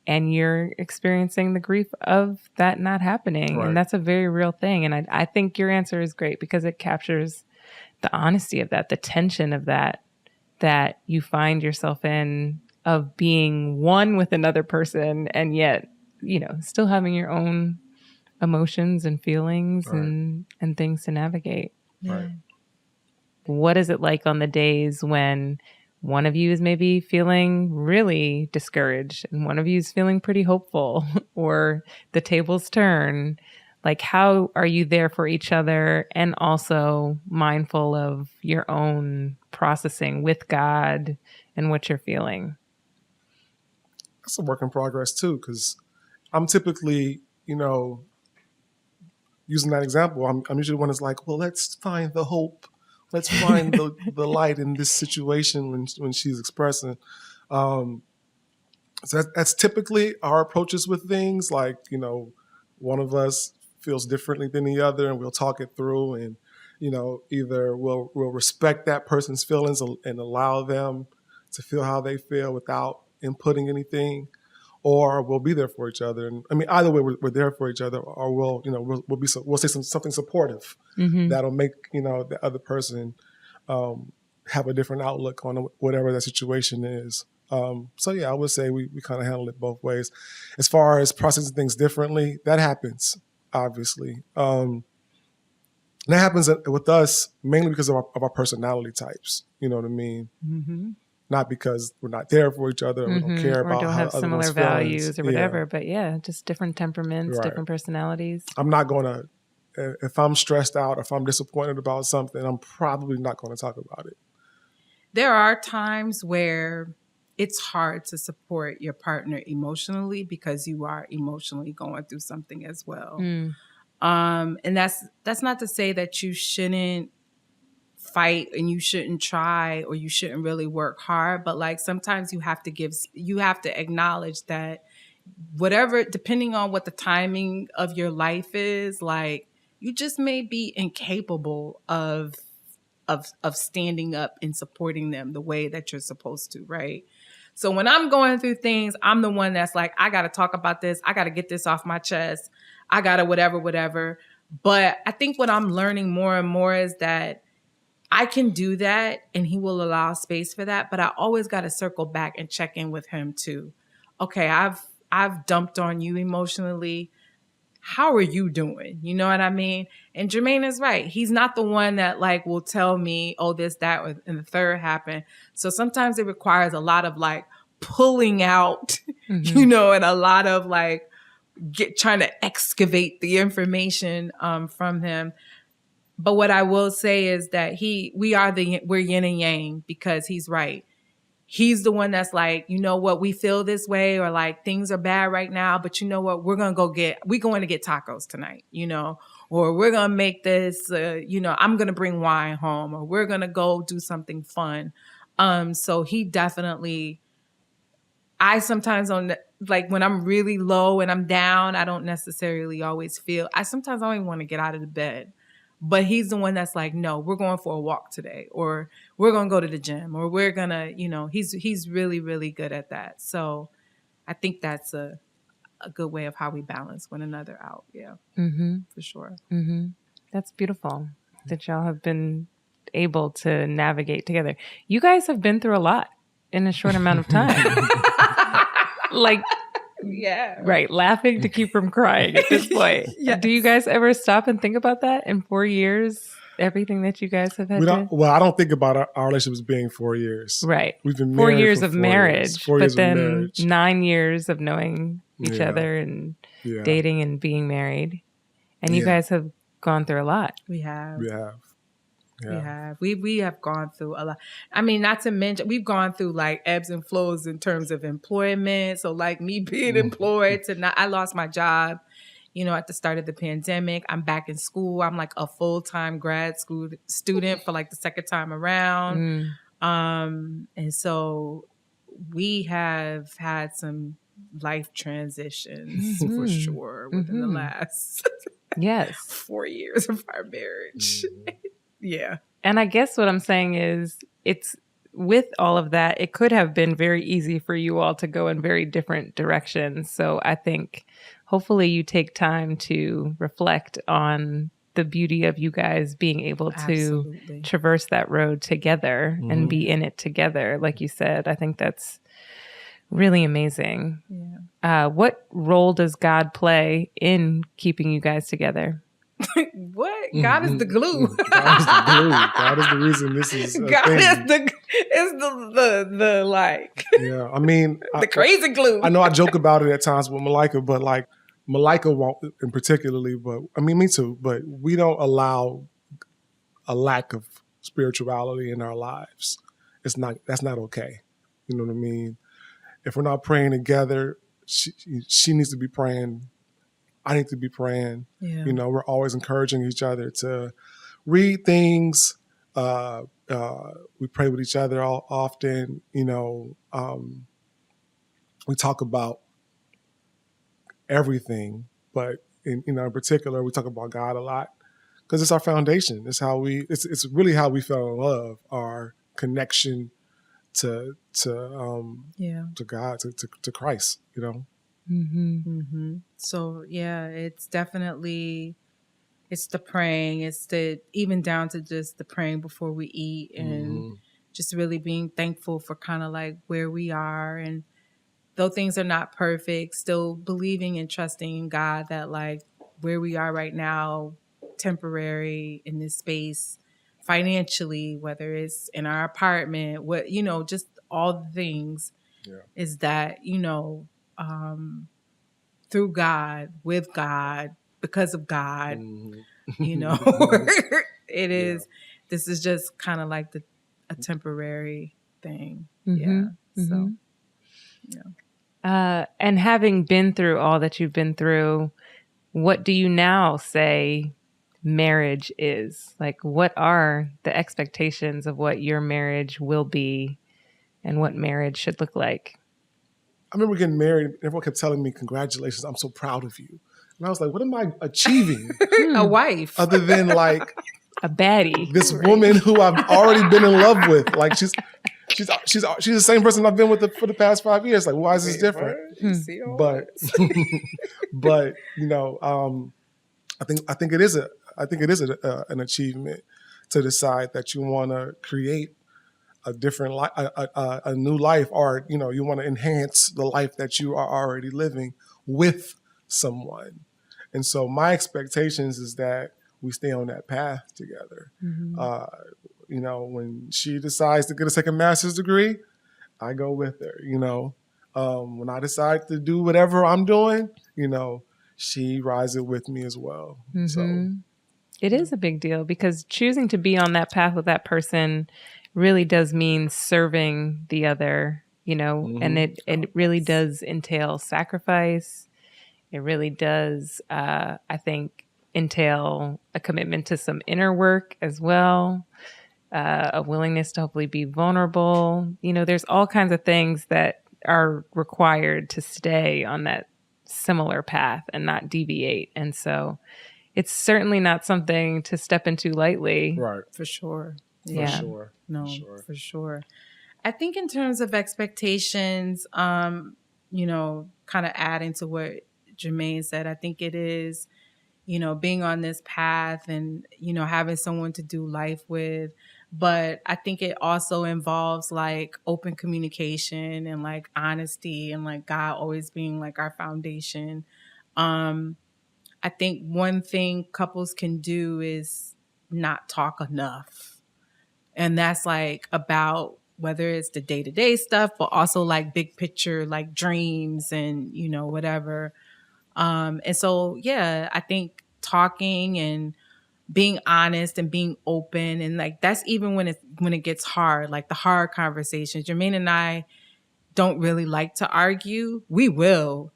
and you're experiencing the grief of that not happening. Right. And that's a very real thing. And I think your answer is great because it captures the honesty of that, the tension of that you find yourself in, of being one with another person and yet, still having your own emotions and feelings Right. and things to navigate. Right. What is it like on the days when one of you is maybe feeling really discouraged and one of you is feeling pretty hopeful, or the tables turn? Like, how are you there for each other and also mindful of your own processing with God and what you're feeling? That's a work in progress too, because I'm typically, using that example, I'm usually one that's like, well, let's find the hope. Let's find the light in this situation when she's expressing. So that's typically our approaches with things. Like, one of us feels differently than the other, and we'll talk it through, and either we'll respect that person's feelings and allow them to feel how they feel without inputting anything, or we'll be there for each other. And I mean, either way, we're there for each other, or we'll say something supportive that'll make the other person have a different outlook on whatever that situation is. So yeah, I would say we kind of handle it both ways. As far as processing things differently, that happens, obviously. And that happens with us mainly because of our personality types. You know what I mean? Mm-hmm. Not because we're not there for each other, or we don't care about or don't how have similar values feelings. or whatever. But yeah, just different temperaments, Right. different personalities. I'm not going to, if I'm stressed out, if I'm disappointed about something, I'm probably not going to talk about it. There are times where it's hard to support your partner emotionally because you are emotionally going through something as well. And that's not to say that you shouldn't fight and you shouldn't try or you shouldn't really work hard, but like sometimes you have to acknowledge that whatever, depending on what the timing of your life is, like you just may be incapable of standing up and supporting them the way that you're supposed to, right? So when I'm going through things, I'm the one that's like, I got to talk about this. I got to get this off my chest. I got to whatever. But I think what I'm learning more and more is that I can do that and he will allow space for that. But I always got to circle back and check in with him too. Okay, I've dumped on you emotionally. How are you doing? You know what I mean? And Jermaine is right. He's not the one that like will tell me, oh, this, that, and the third happened. So sometimes it requires a lot of like pulling out, and a lot of like trying to excavate the information from him. But what I will say is that we're yin and yang, because he's right. He's the one that's like, you know what, we feel this way, or like things are bad right now, but you know what, we're going to get tacos tonight, or we're going to make this, I'm going to bring wine home, or we're going to go do something fun. So he definitely, I sometimes like when I'm really low and I'm down, I don't necessarily always I sometimes don't even want to get out of the bed. But he's the one that's like, no, we're going for a walk today, or we're going to go to the gym, or we're going to, he's really, really good at that. So I think that's a good way of how we balance one another out. Yeah, for sure. Mm-hmm. That's beautiful that y'all have been able to navigate together. You guys have been through a lot in a short amount of time. Like, yeah, right. Laughing to keep from crying at this point. Yes. Do you guys ever stop and think about that in 4 years? Everything that you guys have had to? Well, I don't think about our relationship as being 4 years. Right. We've been 4 married years for of 4 marriage, years. 4 but years then of marriage. 9 years of knowing each other and dating and being married. And you guys have gone through a lot. We have. Yeah. We have gone through a lot. I mean, not to mention we've gone through like ebbs and flows in terms of employment. So like me being employed to not, I lost my job, at the start of the pandemic. I'm back in school. I'm like a full-time grad school student for like the second time around. And so we have had some life transitions for sure within the last yes 4 years of our marriage. Yeah. And I guess what I'm saying is it's with all of that, it could have been very easy for you all to go in very different directions. So I think hopefully you take time to reflect on the beauty of you guys being able to Absolutely. traverse that road together and be in it together. Like you said, I think that's really amazing. Yeah. What role does God play in keeping you guys together? What? God is the glue. God is the glue. God is the reason this is a God thing. is the like Yeah, I mean, the crazy glue. I know I joke about it at times with Malaika, but like Malaika won't in particularly, but I mean, me too, but we don't allow a lack of spirituality in our lives. That's not okay. You know what I mean? If we're not praying together, she needs to be praying. I need to be praying. Yeah. We're always encouraging each other to read things. We pray with each other often. We talk about everything, but in particular, we talk about God a lot because it's our foundation. It's how it's really how we fell in love. Our connection to God, to Christ. So yeah, it's definitely it's the praying. It's even down to just the praying before we eat and just really being thankful for kind of like where we are, and though things are not perfect, still believing and trusting in God that like where we are right now, temporary in this space, financially, whether it's in our apartment, just all the things, is that through God, with God, because of God, it is. This is just kind of like a temporary thing. So, and having been through all that you've been through, what do you now say marriage is? Like, what are the expectations of what your marriage will be and what marriage should look like? I remember getting married, and everyone kept telling me, "Congratulations, I'm so proud of you." And I was like, "What am I achieving?" A wife, other than like a baddie, this woman who I've already been in love with. Like she's the same person I've been with for the past 5 years. Like, why is this different? But I think it is an achievement to decide that you want to create a different life, a new life, or you want to enhance the life that you are already living with someone. And so my expectations is that we stay on that path together. When she decides to get a second master's degree, I go with her. When I decide to do whatever I'm doing, she rides it with me as well. So it is a big deal because choosing to be on that path with that person really does mean serving the other, and it really does entail sacrifice. It really does, I think, entail a commitment to some inner work as well, a willingness to hopefully be vulnerable. There's all kinds of things that are required to stay on that similar path and not deviate. And so it's certainly not something to step into lightly. Right. For sure. For sure. No, for sure. I think in terms of expectations, kind of adding to what Jermaine said, I think it is, being on this path and, having someone to do life with. But I think it also involves like open communication and like honesty and like God always being like our foundation. I think one thing couples can do is not talk enough. And that's like about whether it's the day-to-day stuff, but also like big picture, like dreams and, whatever. And so, I think talking and being honest and being open. And like, that's even when it gets hard, like the hard conversations. Jermaine and I don't really like to argue. We will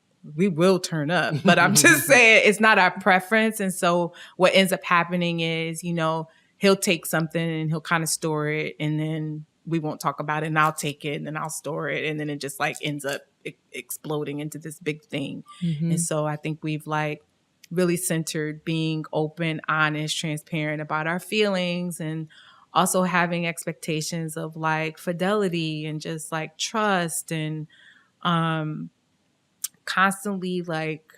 turn up, but I'm just saying it's not our preference. And so what ends up happening is, you know, he'll take something and he'll kind of store it, and then we won't talk about it, and I'll take it and then I'll store it. And then it just like ends up exploding into this big thing. Mm-hmm. And so I think we've like really centered being open, honest, transparent about our feelings, and also having expectations of like fidelity and just like trust, and constantly like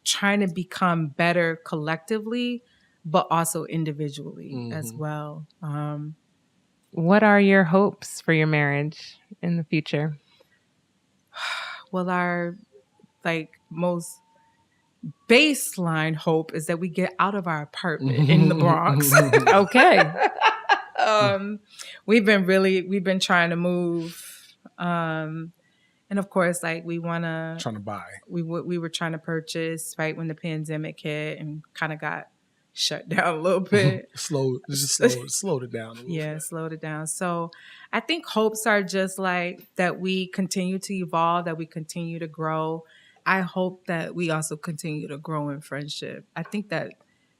trying to become better collectively, but also individually as well. What are your hopes for your marriage in the future? Well, our like most baseline hope is that we get out of our apartment in the Bronx. Okay. We've been trying to move. And of course, like trying to buy. We were trying to purchase right when the pandemic hit and kind of got shut down a little bit. slowed it down a little bit. Slowed it down. So I think hopes are just like that we continue to evolve, that we continue to grow. I hope that we also continue to grow in friendship. I think that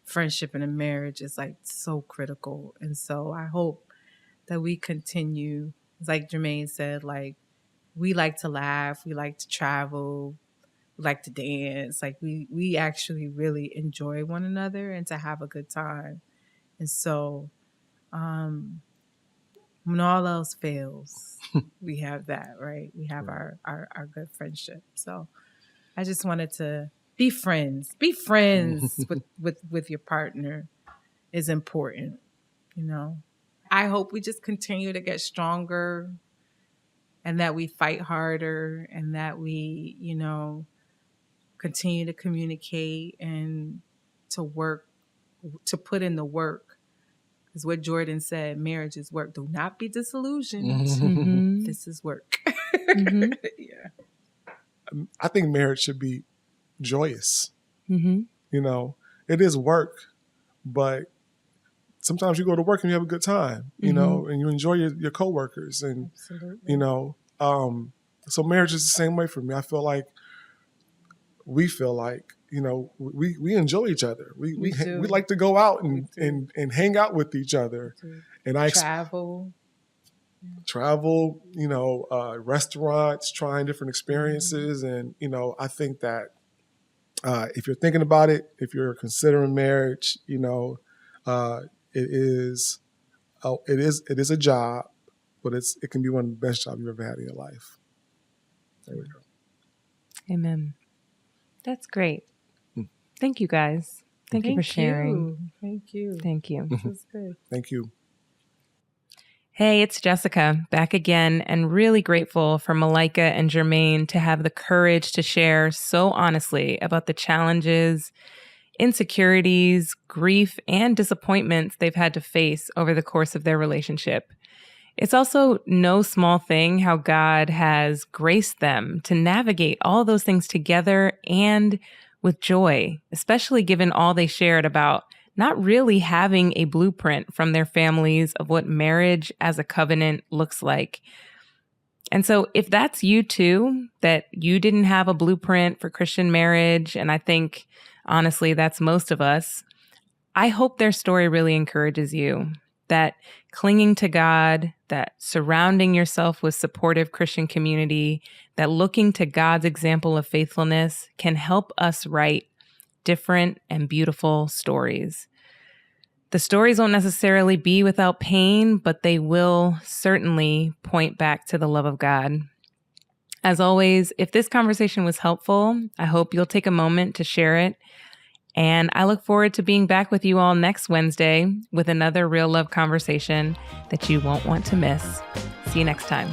friendship in a marriage is like so critical. And so I hope that we continue, like Jermaine said, like we like to laugh, we like to travel, we like to dance. Like we actually really enjoy one another and to have a good time. And so when all else fails, we have that, right? We have our good friendship. So I just wanted to be friends. Be friends with your partner is important, you know. I hope we just continue to get stronger, and that we fight harder, and that we, you know, continue to communicate and to work, to put in the work. Because what Jordan said, marriage is work. Do not be disillusioned. Mm-hmm. This is work. Mm-hmm. Yeah. I think marriage should be joyous. Mm-hmm. You know, it is work, but sometimes you go to work and you have a good time, you know, and you enjoy your coworkers, and Absolutely. you know, so marriage is the same way for me. We feel like, you know, we enjoy each other. We like to go out and hang out with each other, and travel, you know, restaurants, trying different experiences. And, you know, I think that if you're thinking about it, if you're considering marriage, you know, it is a job, but it can be one of the best jobs you've ever had in your life. There we go. Amen. That's great. Thank you, guys. Thank you for sharing. Thank you. Thank you. This was good. Thank you. Hey, it's Jessica back again, and really grateful for Malaika and Jermaine to have the courage to share so honestly about the challenges, insecurities, grief, and disappointments they've had to face over the course of their relationship. It's also no small thing how God has graced them to navigate all those things together and with joy, especially given all they shared about not really having a blueprint from their families of what marriage as a covenant looks like. And so if that's you too, that you didn't have a blueprint for Christian marriage, and I think honestly that's most of us, I hope their story really encourages you, that clinging to God, that surrounding yourself with supportive Christian community, that looking to God's example of faithfulness can help us write different and beautiful stories. The stories won't necessarily be without pain, but they will certainly point back to the love of God. As always, if this conversation was helpful, I hope you'll take a moment to share it. And I look forward to being back with you all next Wednesday with another Real Love conversation that you won't want to miss. See you next time.